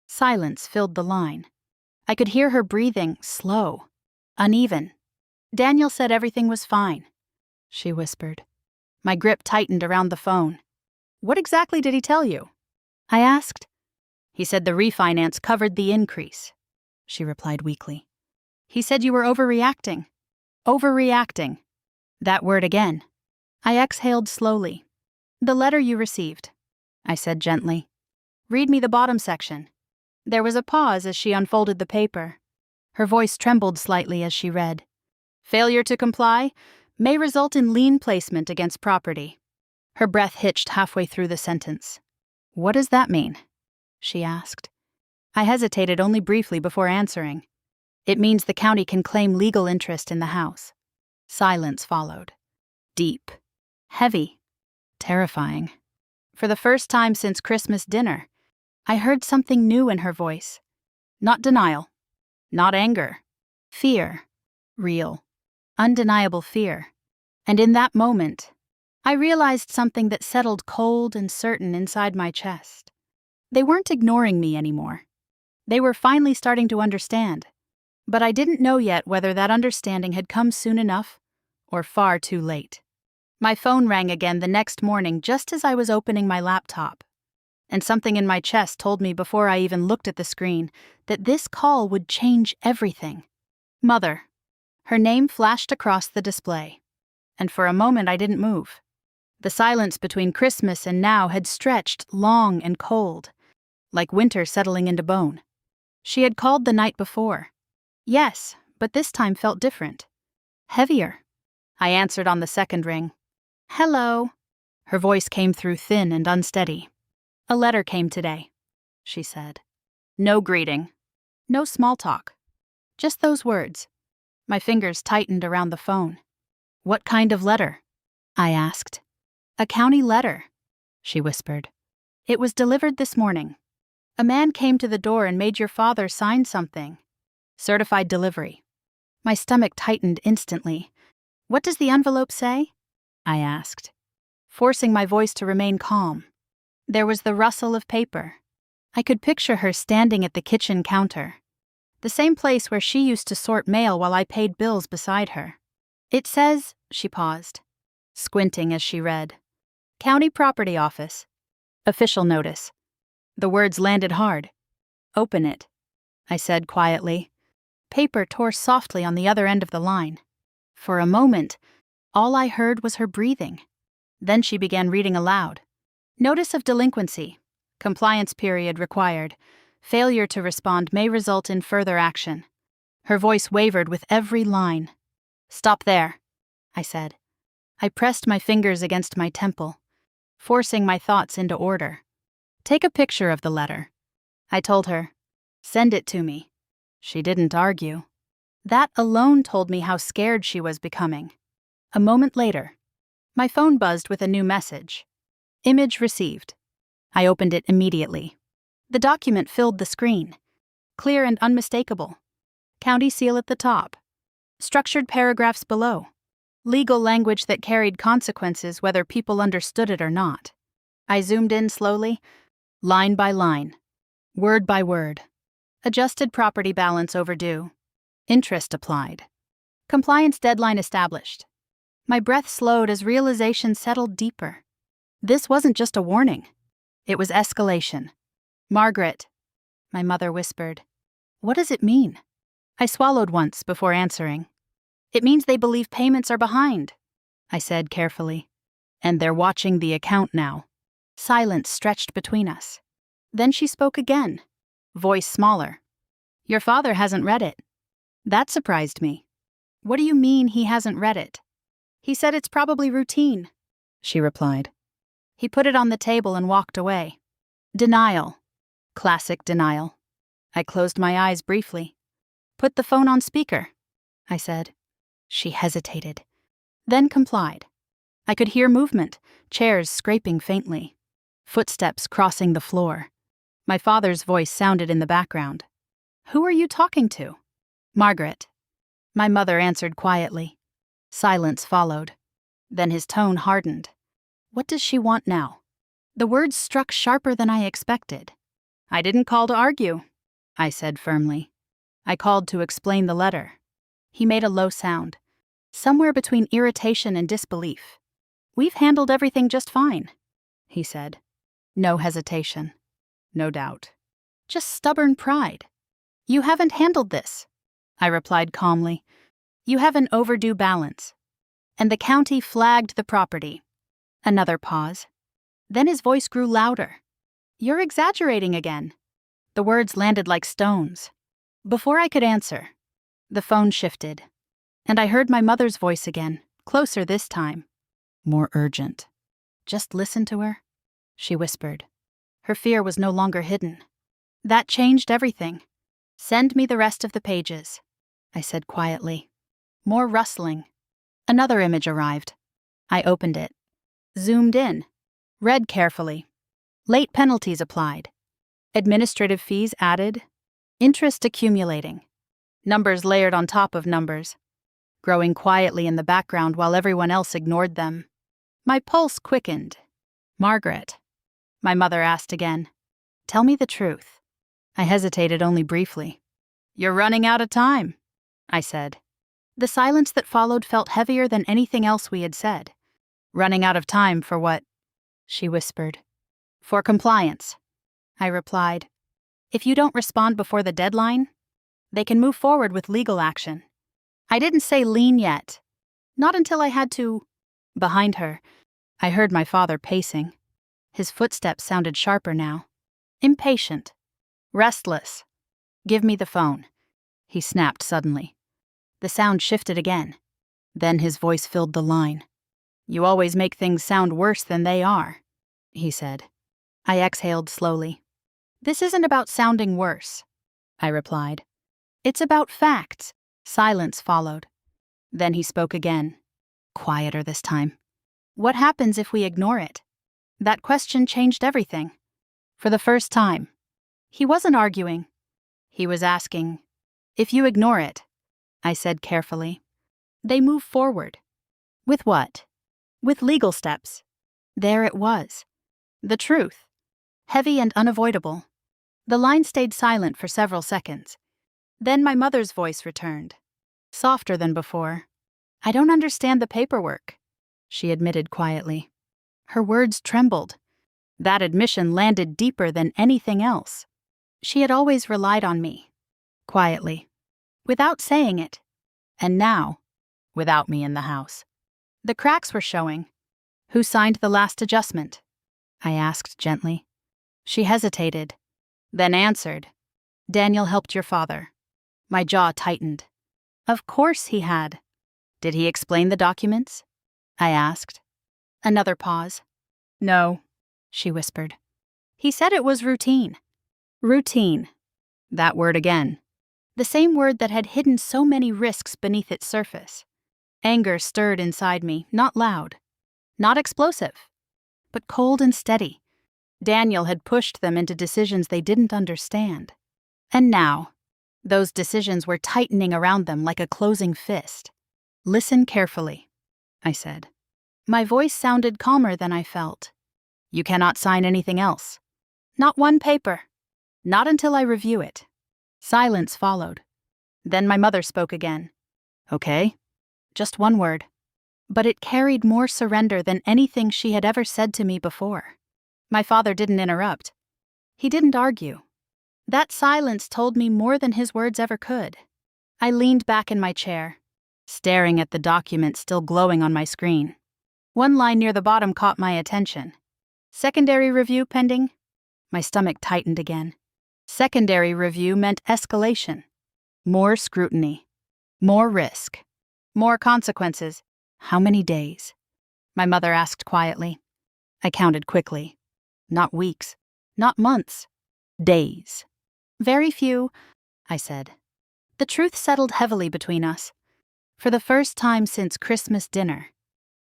A: Silence filled the line. I could hear her breathing, slow, uneven. Daniel said everything was fine, she whispered. My grip tightened around the phone. What exactly did he tell you? I asked. He said the refinance covered the increase, she replied weakly. He said you were overreacting. Overreacting. That word again. I exhaled slowly. The letter you received, I said gently. Read me the bottom section. There was a pause as she unfolded the paper. Her voice trembled slightly as she read. Failure to comply may result in lien placement against property. Her breath hitched halfway through the sentence. What does that mean? She asked. I hesitated only briefly before answering. It means the county can claim legal interest in the house. Silence followed. Deep. Heavy. Terrifying. For the first time since Christmas dinner, I heard something new in her voice. Not denial. Not anger. Fear. Real. Undeniable fear. And in that moment, I realized something that settled cold and certain inside my chest. They weren't ignoring me anymore. They were finally starting to understand. But I didn't know yet whether that understanding had come soon enough or far too late. My phone rang again the next morning just as I was opening my laptop. And something in my chest told me before I even looked at the screen that this call would change everything. Mother. Her name flashed across the display. And for a moment I didn't move. The silence between Christmas and now had stretched long and cold, like winter settling into bone. She had called the night before. Yes, but this time felt different. Heavier. I answered on the second ring. Hello. Her voice came through thin and unsteady. A letter came today, she said. No greeting. No small talk. Just those words. My fingers tightened around the phone. What kind of letter? I asked. A county letter, she whispered. It was delivered this morning. A man came to the door and made your father sign something. Certified delivery. My stomach tightened instantly. What does the envelope say? I asked, forcing my voice to remain calm. There was the rustle of paper. I could picture her standing at the kitchen counter, the same place where she used to sort mail while I paid bills beside her. It says, she paused, squinting as she read, County Property Office. Official notice. The words landed hard. Open it, I said quietly. Paper tore softly on the other end of the line. For a moment, all I heard was her breathing. Then she began reading aloud. Notice of delinquency. Compliance period required. Failure to respond may result in further action. Her voice wavered with every line. Stop there, I said. I pressed my fingers against my temple, forcing my thoughts into order. Take a picture of the letter, I told her. Send it to me. She didn't argue. That alone told me how scared she was becoming. A moment later, my phone buzzed with a new message. Image received. I opened it immediately. The document filled the screen. Clear and unmistakable. County seal at the top. Structured paragraphs below. Legal language that carried consequences whether people understood it or not. I zoomed in slowly, line by line, word by word. Adjusted property balance overdue. Interest applied. Compliance deadline established. My breath slowed as realization settled deeper. This wasn't just a warning. It was escalation. Margaret, my mother whispered. What does it mean? I swallowed once before answering. It means they believe payments are behind, I said carefully. And they're watching the account now. Silence stretched between us. Then she spoke again, voice smaller. Your father hasn't read it. That surprised me. What do you mean he hasn't read it? He said it's probably routine, she replied. He put it on the table and walked away. Denial. Classic denial. I closed my eyes briefly. Put the phone on speaker, I said. She hesitated, then complied. I could hear movement, chairs scraping faintly, footsteps crossing the floor. My father's voice sounded in the background. Who are you talking to? Margaret. My mother answered quietly. Silence followed. Then his tone hardened. What does she want now? The words struck sharper than I expected. I didn't call to argue, I said firmly. I called to explain the letter. He made a low sound, somewhere between irritation and disbelief. We've handled everything just fine, he said. No hesitation. No doubt. Just stubborn pride. You haven't handled this, I replied calmly. You have an overdue balance. And the county flagged the property. Another pause. Then his voice grew louder. You're exaggerating again. The words landed like stones. Before I could answer, the phone shifted, and I heard my mother's voice again, closer this time. More urgent. Just listen to her, she whispered. Her fear was no longer hidden. That changed everything. Send me the rest of the pages, I said quietly. More rustling. Another image arrived. I opened it. Zoomed in. Read carefully. Late penalties applied. Administrative fees added. Interest accumulating. Numbers layered on top of numbers. Growing quietly in the background while everyone else ignored them. My pulse quickened. Margaret, my mother asked again. Tell me the truth. I hesitated only briefly. You're running out of time, I said. The silence that followed felt heavier than anything else we had said. Running out of time for what? She whispered. For compliance, I replied. If you don't respond before the deadline, they can move forward with legal action. I didn't say lean yet. Not until I had to. Behind her, I heard my father pacing. His footsteps sounded sharper now. Impatient. Restless. Give me the phone, he snapped suddenly. The sound shifted again. Then his voice filled the line. You always make things sound worse than they are, he said. I exhaled slowly. This isn't about sounding worse, I replied. It's about facts. Silence followed. Then he spoke again, quieter this time. What happens if we ignore it? That question changed everything. For the first time. He wasn't arguing. He was asking, if you ignore it, I said carefully. They move forward. With what? With legal steps. There it was. The truth. Heavy and unavoidable. The line stayed silent for several seconds. Then my mother's voice returned. Softer than before. I don't understand the paperwork, she admitted quietly. Her words trembled. That admission landed deeper than anything else. She had always relied on me. Quietly. Without saying it. And now, without me in the house. The cracks were showing. Who signed the last adjustment? I asked gently. She hesitated, then answered. Daniel helped your father. My jaw tightened. Of course he had. Did he explain the documents? I asked. Another pause. No, she whispered. He said it was routine. Routine. That word again. The same word that had hidden so many risks beneath its surface. Anger stirred inside me, not loud, not explosive, but cold and steady. Daniel had pushed them into decisions they didn't understand. And now, those decisions were tightening around them like a closing fist. Listen carefully, I said. My voice sounded calmer than I felt. You cannot sign anything else. Not one paper. Not until I review it. Silence followed. Then my mother spoke again. Okay. Just one word. But it carried more surrender than anything she had ever said to me before. My father didn't interrupt. He didn't argue. That silence told me more than his words ever could. I leaned back in my chair, staring at the document still glowing on my screen. One line near the bottom caught my attention. Secondary review pending? My stomach tightened again. Secondary review meant escalation. More scrutiny. More risk. More consequences. How many days? My mother asked quietly. I counted quickly. Not weeks. Not months. Days. Very few, I said. The truth settled heavily between us. For the first time since Christmas dinner,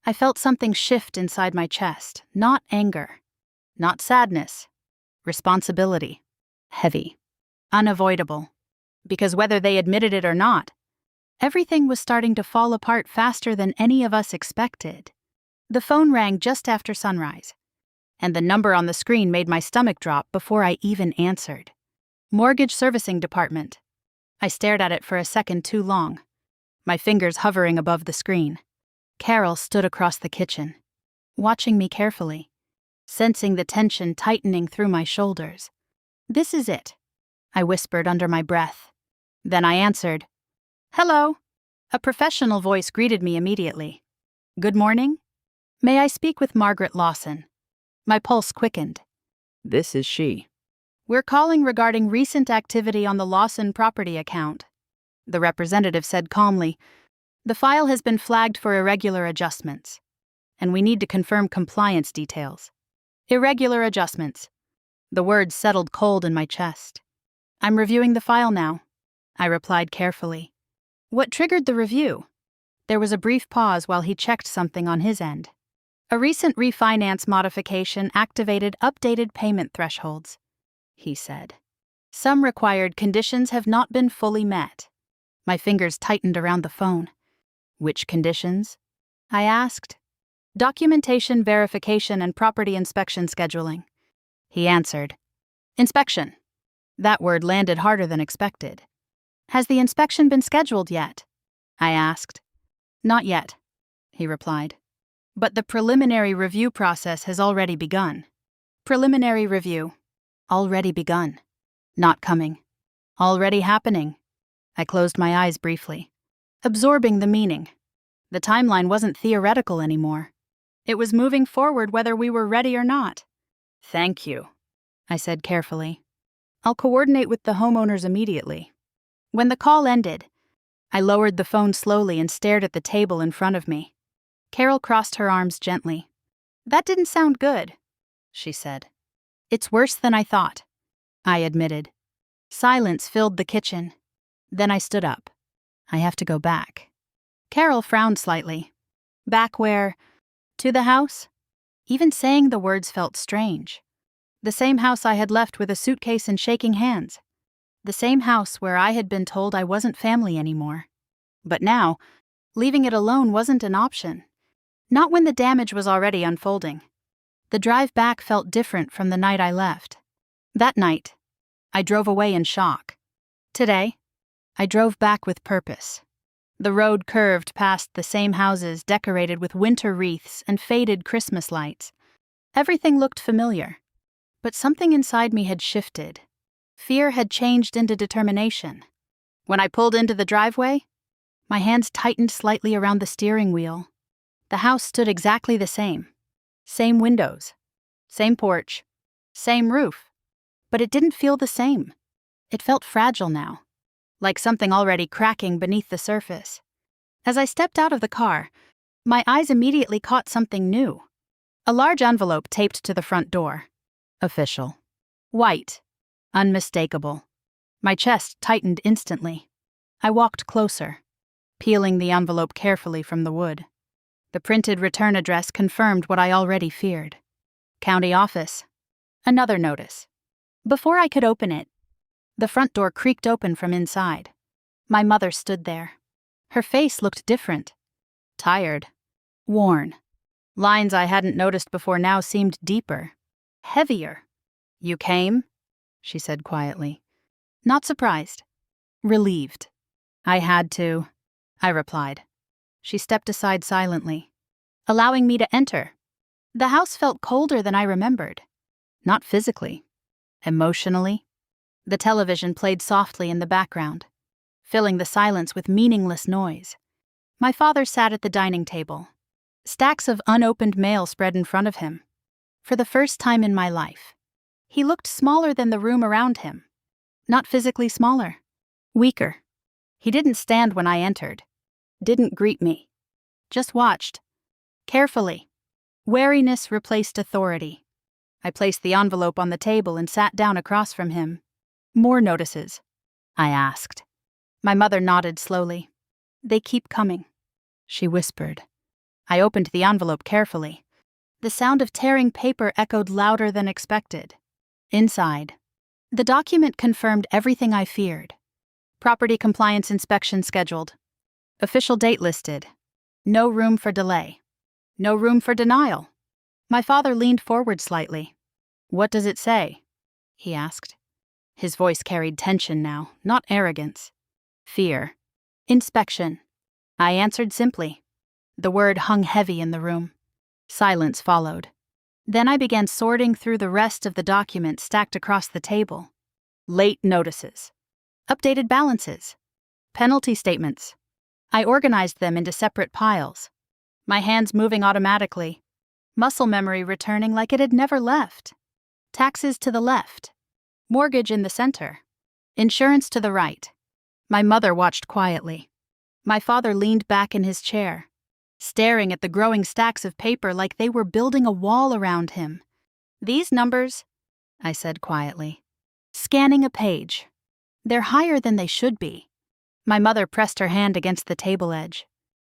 A: I felt something shift inside my chest. Not anger. Not sadness. Responsibility. Heavy. Unavoidable. Because whether they admitted it or not, everything was starting to fall apart faster than any of us expected. The phone rang just after sunrise, and the number on the screen made my stomach drop before I even answered. Mortgage Servicing Department. I stared at it for a second too long, my fingers hovering above the screen. Carol stood across the kitchen, watching me carefully, sensing the tension tightening through my shoulders. "This is it," I whispered under my breath. Then I answered. "Hello." A professional voice greeted me immediately. "Good morning? May I speak with Margaret Lawson?" My pulse quickened.
B: This is she.
A: "We're calling regarding recent activity on the Lawson property account," the representative said calmly. "The file has been flagged for irregular adjustments, and we need to confirm compliance details." Irregular adjustments. The words settled cold in my chest. "I'm reviewing the file now," I replied carefully. "What triggered the review?" There was a brief pause while he checked something on his end. "A recent refinance modification activated updated payment thresholds," he said. "Some required conditions have not been fully met." My fingers tightened around the phone. "Which conditions?" I asked. "Documentation verification and property inspection scheduling," he answered. "Inspection." That word landed harder than expected. "Has the inspection been scheduled yet?" I asked. "Not yet," he replied. "But the preliminary review process has already begun." Preliminary review. Already begun. Not coming. Already happening. I closed my eyes briefly, absorbing the meaning. The timeline wasn't theoretical anymore. It was moving forward whether we were ready or not. "Thank you," I said carefully. "I'll coordinate with the homeowners immediately." When the call ended, I lowered the phone slowly and stared at the table in front of me. Carol crossed her arms gently. "That didn't sound good," she said. "It's worse than I thought," I admitted. Silence filled the kitchen. Then I stood up. "I have to go back." Carol frowned slightly. "Back where? To the house?" Even saying the words felt strange. The same house I had left with a suitcase and shaking hands. The same house where I had been told I wasn't family anymore. But now, leaving it alone wasn't an option. Not when the damage was already unfolding. The drive back felt different from the night I left. That night, I drove away in shock. Today, I drove back with purpose. The road curved past the same houses decorated with winter wreaths and faded Christmas lights. Everything looked familiar, but something inside me had shifted. Fear had changed into determination. When I pulled into the driveway, my hands tightened slightly around the steering wheel. The house stood exactly the same. Same windows, same porch, same roof. But it didn't feel the same. It felt fragile now, like something already cracking beneath the surface. As I stepped out of the car, my eyes immediately caught something new. A large envelope taped to the front door. Official. White. Unmistakable. My chest tightened instantly. I walked closer, peeling the envelope carefully from the wood. The printed return address confirmed what I already feared. County office. Another notice. Before I could open it, the front door creaked open from inside. My mother stood there. Her face looked different. Tired. Worn. Lines I hadn't noticed before now seemed deeper. Heavier. "You came?" she said quietly. Not surprised. Relieved. "I had to," I replied. She stepped aside silently, allowing me to enter. The house felt colder than I remembered. Not physically. Emotionally. The television played softly in the background, filling the silence with meaningless noise. My father sat at the dining table, Stacks of unopened mail spread in front of him. For the first time in my life, he looked smaller than the room around him. Not physically smaller. Weaker. He didn't stand when I entered. Didn't greet me. Just watched. Carefully. Wariness replaced authority. I placed the envelope on the table and sat down across from him. More notices? I asked. My mother nodded slowly. They keep coming, she whispered. I opened the envelope carefully. The sound of tearing paper echoed louder than expected. Inside, the document confirmed everything I feared. Property compliance inspection scheduled. Official date listed. No room for delay. No room for denial. My father leaned forward slightly. What does it say? He asked. His voice carried tension now, not arrogance. Fear. Inspection. I answered simply. The word hung heavy in the room. Silence followed. Then I began sorting through the rest of the documents stacked across the table. Late notices. Updated balances. Penalty statements. I organized them into separate piles. My hands moving automatically. Muscle memory returning like it had never left. Taxes to the left. Mortgage in the center. Insurance to the right. My mother watched quietly. My father leaned back in his chair, staring at the growing stacks of paper like they were building a wall around him. These numbers, I said quietly. Scanning a page. They're higher than they should be. My mother pressed her hand against the table edge.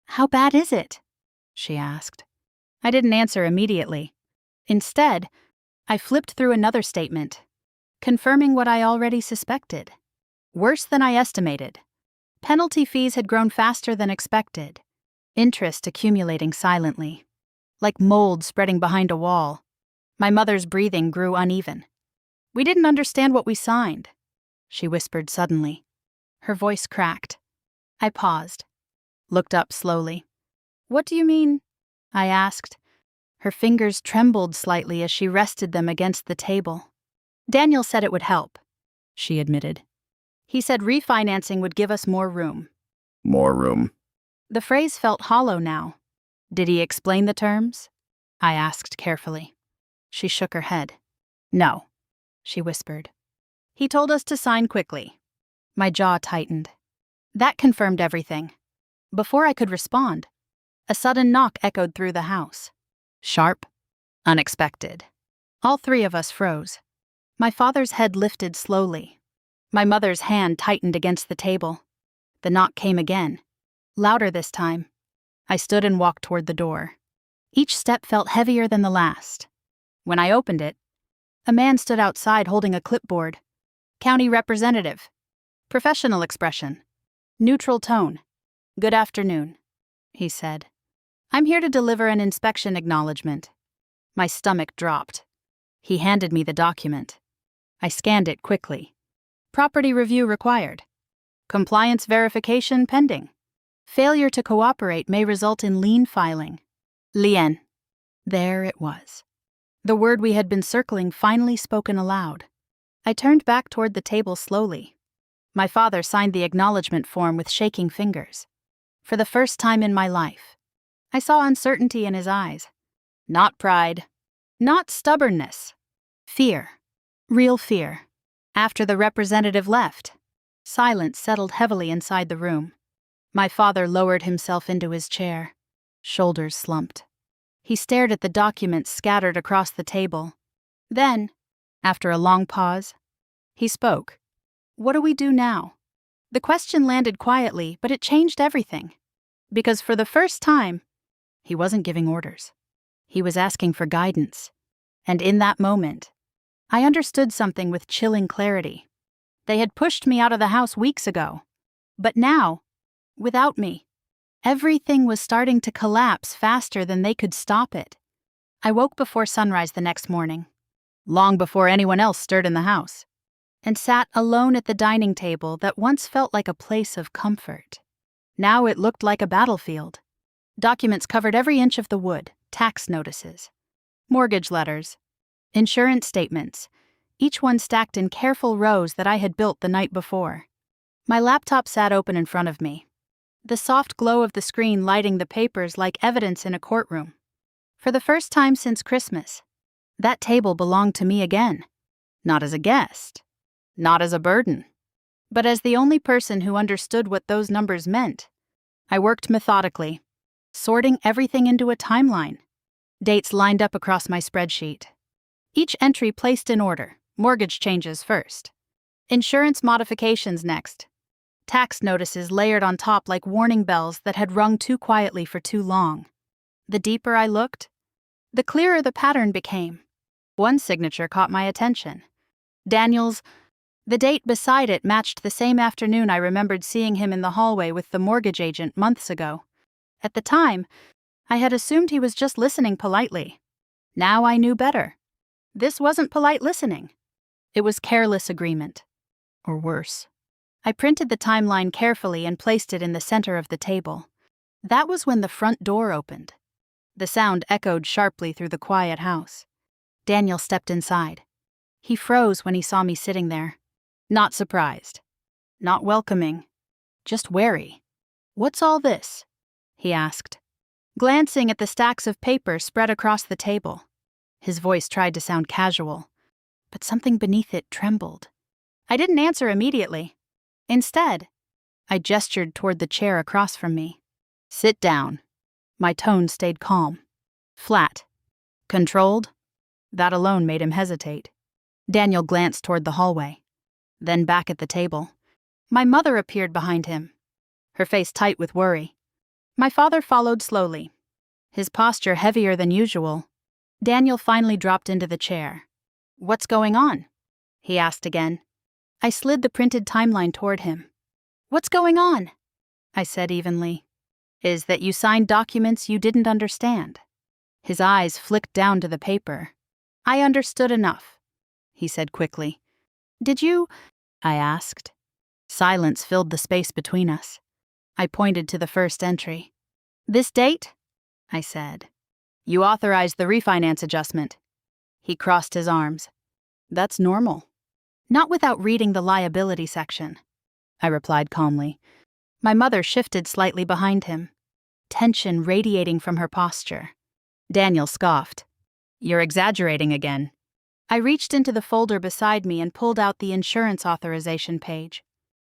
A: How bad is it? She asked. I didn't answer immediately. Instead, I flipped through another statement, confirming what I already suspected. Worse than I estimated. Penalty fees had grown faster than expected. Interest accumulating silently. Like mold spreading behind a wall. My mother's breathing grew uneven. We didn't understand what we signed, she whispered suddenly. Her voice cracked. I paused. Looked up slowly. What do you mean? I asked. Her fingers trembled slightly as she rested them against the table. Daniel said it would help, she admitted. He said refinancing would give us more room.
B: More room.
A: The phrase felt hollow now. Did he explain the terms? I asked carefully. She shook her head. No, she whispered. He told us to sign quickly. My jaw tightened. That confirmed everything. Before I could respond, a sudden knock echoed through the house. Sharp, unexpected. All three of us froze. My father's head lifted slowly. My mother's hand tightened against the table. The knock came again, louder this time. I stood and walked toward the door. Each step felt heavier than the last. When I opened it, a man stood outside holding a clipboard. County representative. Professional expression. Neutral tone. Good afternoon, he said. I'm here to deliver an inspection acknowledgement. My stomach dropped. He handed me the document. I scanned it quickly. Property review required. Compliance verification pending. Failure to cooperate may result in lien filing. Lien. There it was. The word we had been circling finally spoken aloud. I turned back toward the table slowly. My father signed the acknowledgement form with shaking fingers. For the first time in my life, I saw uncertainty in his eyes. Not pride. Not stubbornness. Fear. Real fear. After the representative left, silence settled heavily inside the room. My father lowered himself into his chair. Shoulders slumped. He stared at the documents scattered across the table. Then, after a long pause, he spoke. What do we do now? The question landed quietly, but it changed everything. Because for the first time, he wasn't giving orders. He was asking for guidance. And in that moment, I understood something with chilling clarity. They had pushed me out of the house weeks ago. But now, without me, everything was starting to collapse faster than they could stop it. I woke before sunrise the next morning, long before anyone else stirred in the house, and sat alone at the dining table that once felt like a place of comfort. Now it looked like a battlefield. Documents covered every inch of the wood, tax notices, mortgage letters, insurance statements, each one stacked in careful rows that I had built the night before. My laptop sat open in front of me. the soft glow of the screen lighting the papers like evidence in a courtroom. For the first time since Christmas, that table belonged to me again. Not as a guest, not as a burden, but as the only person who understood what those numbers meant. I worked methodically, sorting everything into a timeline. Dates lined up across my spreadsheet. Each entry placed in order, mortgage changes first. Insurance modifications next. Tax notices layered on top like warning bells that had rung too quietly for too long. The deeper I looked, the clearer the pattern became. One signature caught my attention. Daniel's. The date beside it matched the same afternoon I remembered seeing him in the hallway with the mortgage agent months ago. At the time, I had assumed he was just listening politely. Now I knew better. This wasn't polite listening. It was careless agreement. Or worse. I printed the timeline carefully and placed it in the center of the table. That was when the front door opened. The sound echoed sharply through the quiet house. Daniel stepped inside. He froze when he saw me sitting there. Not surprised. Not welcoming. Just wary. "What's all this?" he asked, glancing at the stacks of paper spread across the table. His voice tried to sound casual, but something beneath it trembled. I didn't answer immediately. Instead, I gestured toward the chair across from me. "Sit down." My tone stayed calm. Flat. Controlled. That alone made him hesitate. Daniel glanced toward the hallway, then back at the table. My mother appeared behind him, her face tight with worry. My father followed slowly, his posture heavier than usual. Daniel finally dropped into the chair. "What's going on?" he asked again. I slid the printed timeline toward him. "What's going on?" I said evenly. "Is that you signed documents you didn't understand." His eyes flicked down to the paper. "I understood enough," he said quickly. "Did you?" I asked. Silence filled the space between us. I pointed to the first entry. "This date?" I said. "You authorized the refinance adjustment." He crossed his arms. "That's normal." "Not without reading the liability section," I replied calmly. My mother shifted slightly behind him, tension radiating from her posture. Daniel scoffed. "You're exaggerating again." I reached into the folder beside me and pulled out the insurance authorization page.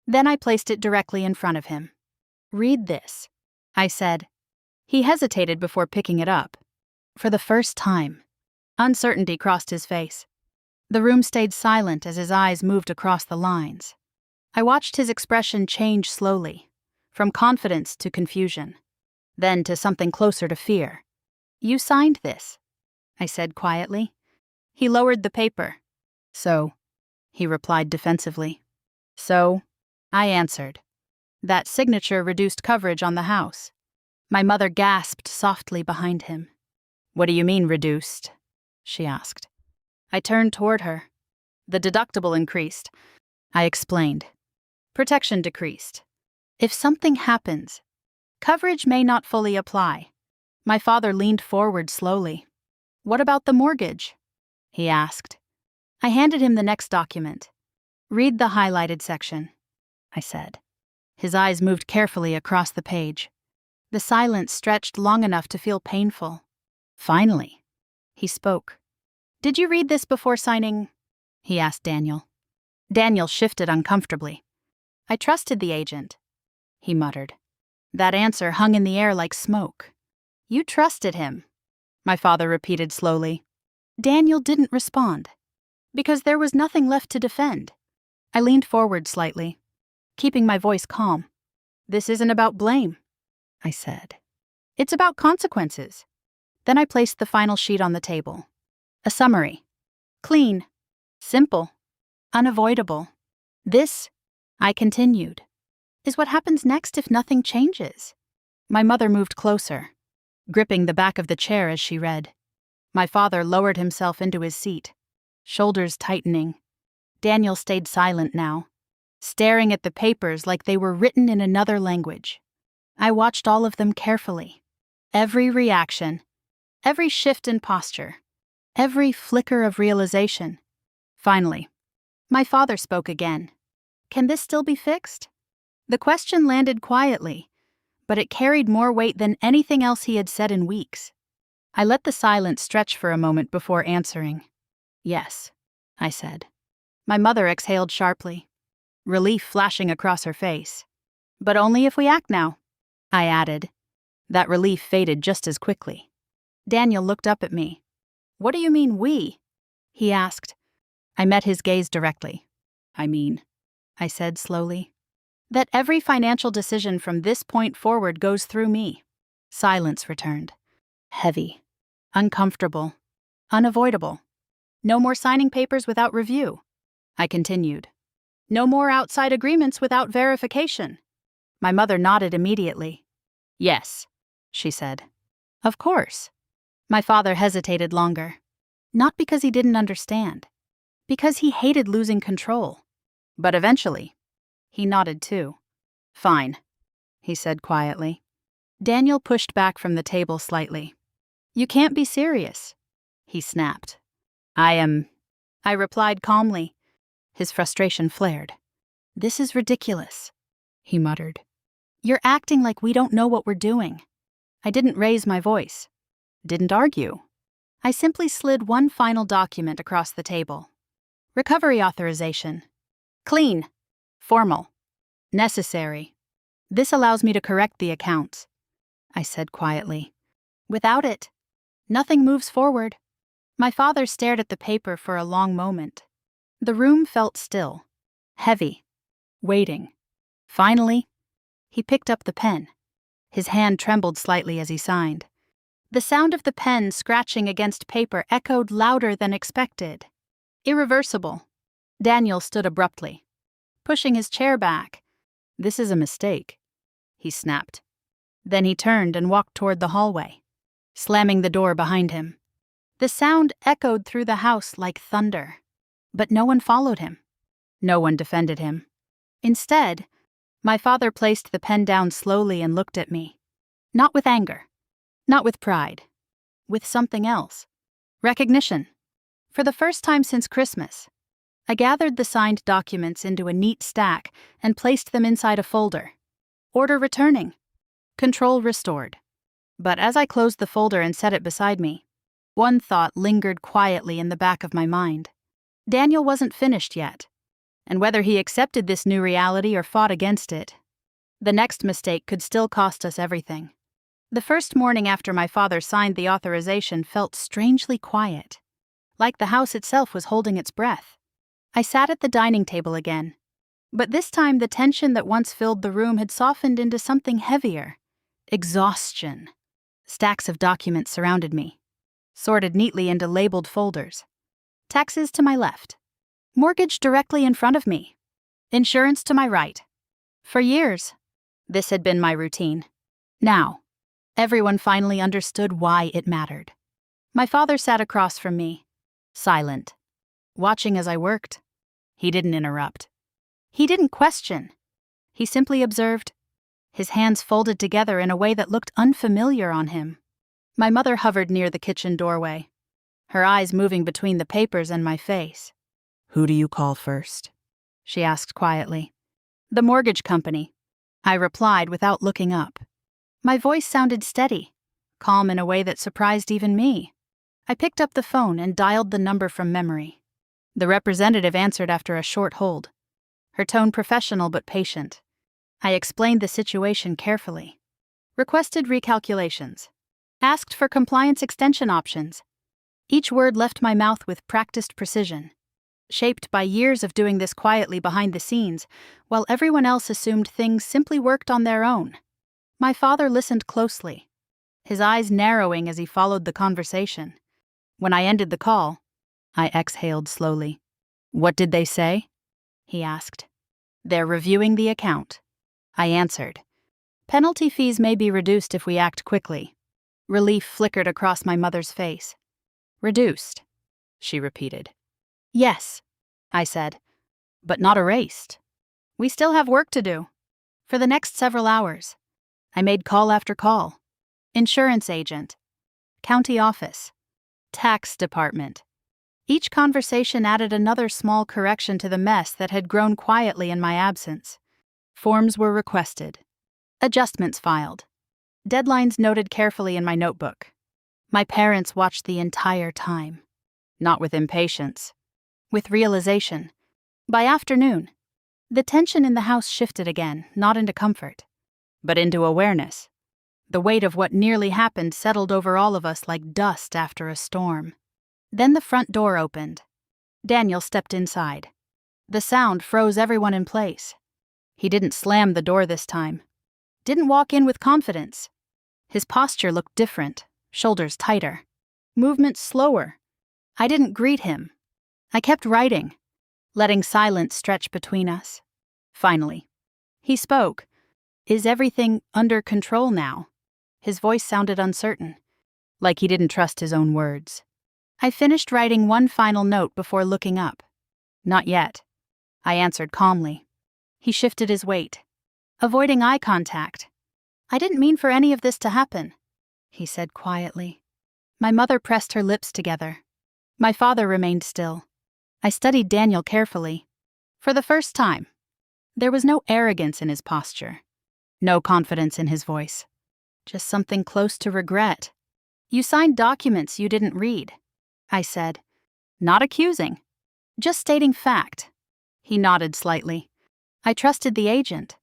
A: Then I placed it directly in front of him. "Read this," I said. He hesitated before picking it up. For the first time, uncertainty crossed his face. The room stayed silent as his eyes moved across the lines. I watched his expression change slowly, from confidence to confusion, then to something closer to fear. "You signed this," I said quietly. He lowered the paper. "So," he replied defensively. "So," I answered. "That signature reduced coverage on the house." My mother gasped softly behind him. "What do you mean, reduced?" she asked. I turned toward her. "The deductible increased," I explained. "Protection decreased. If something happens, coverage may not fully apply." My father leaned forward slowly. "What about the mortgage?" he asked. I handed him the next document. "Read the highlighted section," I said. His eyes moved carefully across the page. The silence stretched long enough to feel painful. Finally, he spoke. "Did you read this before signing?" he asked Daniel. Daniel shifted uncomfortably. "I trusted the agent," he muttered. That answer hung in the air like smoke. "You trusted him," my father repeated slowly. Daniel didn't respond, because there was nothing left to defend. I leaned forward slightly, keeping my voice calm. "This isn't about blame," I said. "It's about consequences." Then I placed the final sheet on the table. A summary. Clean. Simple. Unavoidable. "This," I continued, "is what happens next if nothing changes." My mother moved closer, gripping the back of the chair as she read. My father lowered himself into his seat, shoulders tightening. Daniel stayed silent now, staring at the papers like they were written in another language. I watched all of them carefully. Every reaction, every shift in posture, every flicker of realization. Finally, my father spoke again. "Can this still be fixed?" The question landed quietly, but it carried more weight than anything else he had said in weeks. I let the silence stretch for a moment before answering. Yes, I said. My mother exhaled sharply, relief flashing across her face. But only if we act now, I added. That relief faded just as quickly. Daniel looked up at me. What do you mean, we? He asked. I met his gaze directly. I said slowly, that every financial decision from this point forward goes through me. Silence returned. Heavy, uncomfortable, unavoidable. No more signing papers without review. I continued. No more outside agreements without verification. My mother nodded immediately. Yes, she said. Of course. My father hesitated longer. Not because he didn't understand. Because he hated losing control. But eventually, he nodded too. Fine, he said quietly. Daniel pushed back from the table slightly. You can't be serious, he snapped. I replied calmly. His frustration flared. This is ridiculous, he muttered. You're acting like we don't know what we're doing. I didn't raise my voice. Didn't argue. I simply slid one final document across the table. Recovery authorization. Clean. Formal. Necessary. This allows me to correct the accounts, I said quietly. Without it, nothing moves forward. My father stared at the paper for a long moment. The room felt still, heavy, waiting. Finally, he picked up the pen. His hand trembled slightly as he signed. The sound of the pen scratching against paper echoed louder than expected. Irreversible. Daniel stood abruptly, pushing his chair back. This is a mistake, he snapped. Then he turned and walked toward the hallway, slamming the door behind him. The sound echoed through the house like thunder. But no one followed him. No one defended him. Instead, my father placed the pen down slowly and looked at me. Not with anger. Not with pride. With something else. Recognition. For the first time since Christmas, I gathered the signed documents into a neat stack and placed them inside a folder. Order returning. Control restored. But as I closed the folder and set it beside me, one thought lingered quietly in the back of my mind. Daniel wasn't finished yet, and whether he accepted this new reality or fought against it, the next mistake could still cost us everything. The first morning after my father signed the authorization felt strangely quiet, like the house itself was holding its breath. I sat at the dining table again, but this time the tension that once filled the room had softened into something heavier. Exhaustion. Stacks of documents surrounded me, sorted neatly into labeled folders. Taxes to my left. Mortgage directly in front of me. Insurance to my right. For years, this had been my routine. Now, everyone finally understood why it mattered. My father sat across from me, silent, watching as I worked. He didn't interrupt. He didn't question. He simply observed, his hands folded together in a way that looked unfamiliar on him. My mother hovered near the kitchen doorway, her eyes moving between the papers and my face. Who do you call first? She asked quietly. The mortgage company, I replied without looking up. My voice sounded steady, calm in a way that surprised even me. I picked up the phone and dialed the number from memory. The representative answered after a short hold, her tone professional but patient. I explained the situation carefully. Requested recalculations. Asked for compliance extension options. Each word left my mouth with practiced precision, shaped by years of doing this quietly behind the scenes, while everyone else assumed things simply worked on their own. My father listened closely, his eyes narrowing as he followed the conversation. When I ended the call, I exhaled slowly. What did they say? He asked. They're reviewing the account, I answered. Penalty fees may be reduced if we act quickly. Relief flickered across my mother's face. Reduced, she repeated. Yes, I said, but not erased. We still have work to do. For the next several hours, I made call after call. Insurance agent, county office, tax department. Each conversation added another small correction to the mess that had grown quietly in my absence. Forms were requested. Adjustments filed. Deadlines noted carefully in my notebook. My parents watched the entire time. Not with impatience. With realization. By afternoon, the tension in the house shifted again, not into comfort, but into awareness. The weight of what nearly happened settled over all of us like dust after a storm. Then the front door opened. Daniel stepped inside. The sound froze everyone in place. He didn't slam the door this time. Didn't walk in with confidence. His posture looked different, shoulders tighter, movements slower. I didn't greet him. I kept writing, letting silence stretch between us. Finally, he spoke. "Is everything under control now?" His voice sounded uncertain, like he didn't trust his own words. I finished writing one final note before looking up. "Not yet," I answered calmly. He shifted his weight, avoiding eye contact. "I didn't mean for any of this to happen," he said quietly. My mother pressed her lips together. My father remained still. I studied Daniel carefully. For the first time, there was no arrogance in his posture, no confidence in his voice, just something close to regret. "You signed documents you didn't read," I said. "Not accusing, just stating fact." He nodded slightly. "I trusted the agent,"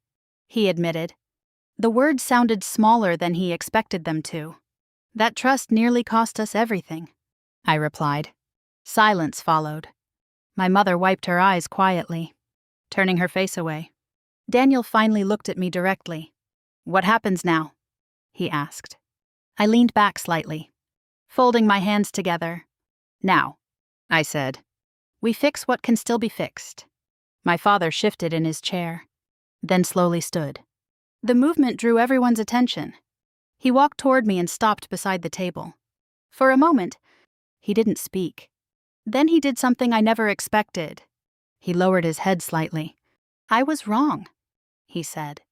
A: he admitted. The words sounded smaller than he expected them to. "That trust nearly cost us everything," I replied. Silence followed. My mother wiped her eyes quietly, turning her face away. Daniel finally looked at me directly. "What happens now?" he asked. I leaned back slightly, folding my hands together. "Now," I said, "we fix what can still be fixed." My father shifted in his chair, then slowly stood. The movement drew everyone's attention. He walked toward me and stopped beside the table. For a moment, he didn't speak. Then he did something I never expected. He lowered his head slightly. "I was wrong," he said.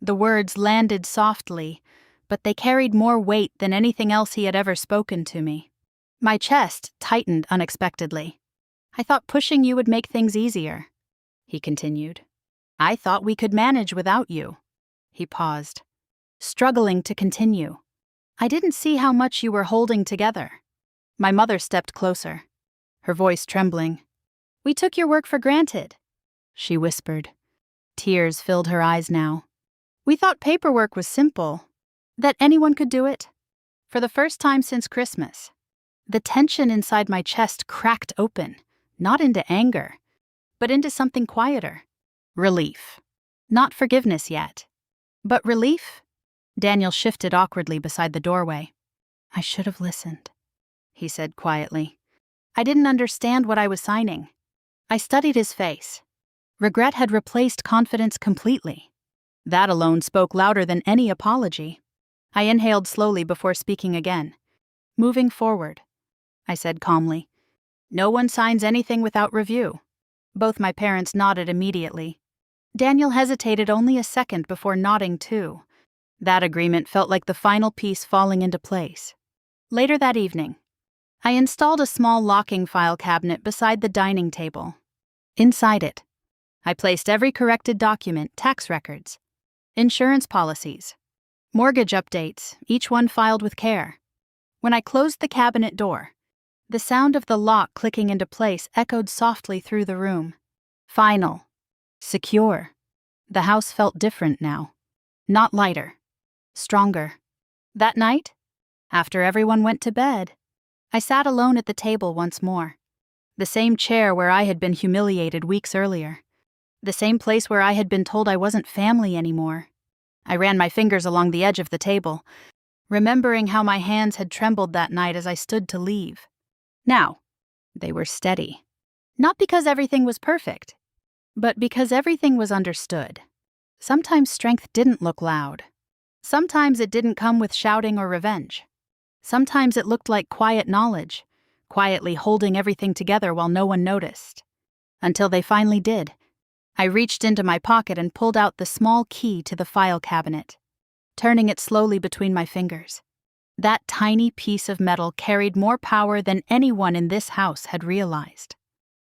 A: The words landed softly, but they carried more weight than anything else he had ever spoken to me. My chest tightened unexpectedly. "I thought pushing you would make things easier," he continued. "I thought we could manage without you." He paused, struggling to continue. "I didn't see how much you were holding together." My mother stepped closer, her voice trembling. "We took your work for granted," she whispered. Tears filled her eyes now. "We thought paperwork was simple, that anyone could do it." For the first time since Christmas, the tension inside my chest cracked open, not into anger, but into something quieter. Relief. Not forgiveness yet, but relief. Daniel shifted awkwardly beside the doorway. "I should have listened," he said quietly. I didn't understand what I was signing. I studied his face. Regret had replaced confidence completely. That alone spoke louder than any apology. I inhaled slowly before speaking again. "Moving forward," I said calmly. "No one signs anything without review." Both my parents nodded immediately. Daniel hesitated only a second before nodding too. That agreement felt like the final piece falling into place. Later that evening, I installed a small locking file cabinet beside the dining table. Inside it, I placed every corrected document, tax records, insurance policies, mortgage updates, each one filed with care. When I closed the cabinet door, the sound of the lock clicking into place echoed softly through the room. Final. Secure. The house felt different now. Not lighter. Stronger. That night, after everyone went to bed, I sat alone at the table once more. The same chair where I had been humiliated weeks earlier. The same place where I had been told I wasn't family anymore. I ran my fingers along the edge of the table, remembering how my hands had trembled that night as I stood to leave. Now, they were steady. Not because everything was perfect, but because everything was understood. Sometimes strength didn't look loud. Sometimes it didn't come with shouting or revenge. Sometimes it looked like quiet knowledge, quietly holding everything together while no one noticed. Until they finally did. I reached into my pocket and pulled out the small key to the file cabinet, turning it slowly between my fingers. That tiny piece of metal carried more power than anyone in this house had realized.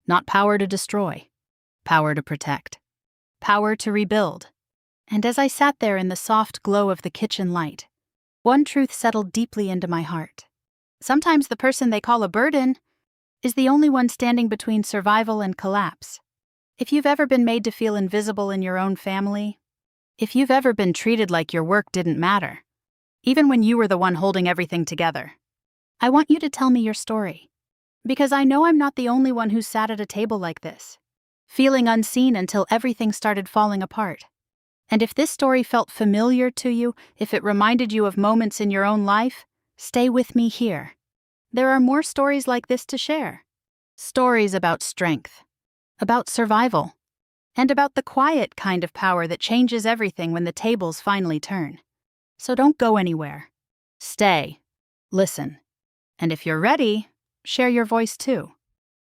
A: Not power to destroy, power to protect, power to rebuild. And as I sat there in the soft glow of the kitchen light, one truth settled deeply into my heart. Sometimes the person they call a burden is the only one standing between survival and collapse. If you've ever been made to feel invisible in your own family, if you've ever been treated like your work didn't matter, even when you were the one holding everything together, I want you to tell me your story. Because I know I'm not the only one who sat at a table like this, feeling unseen until everything started falling apart. And if this story felt familiar to you, if it reminded you of moments in your own life, stay with me here. There are more stories like this to share. Stories about strength, about survival, and about the quiet kind of power that changes everything when the tables finally turn. So don't go anywhere. Stay. Listen. And if you're ready, share your voice too.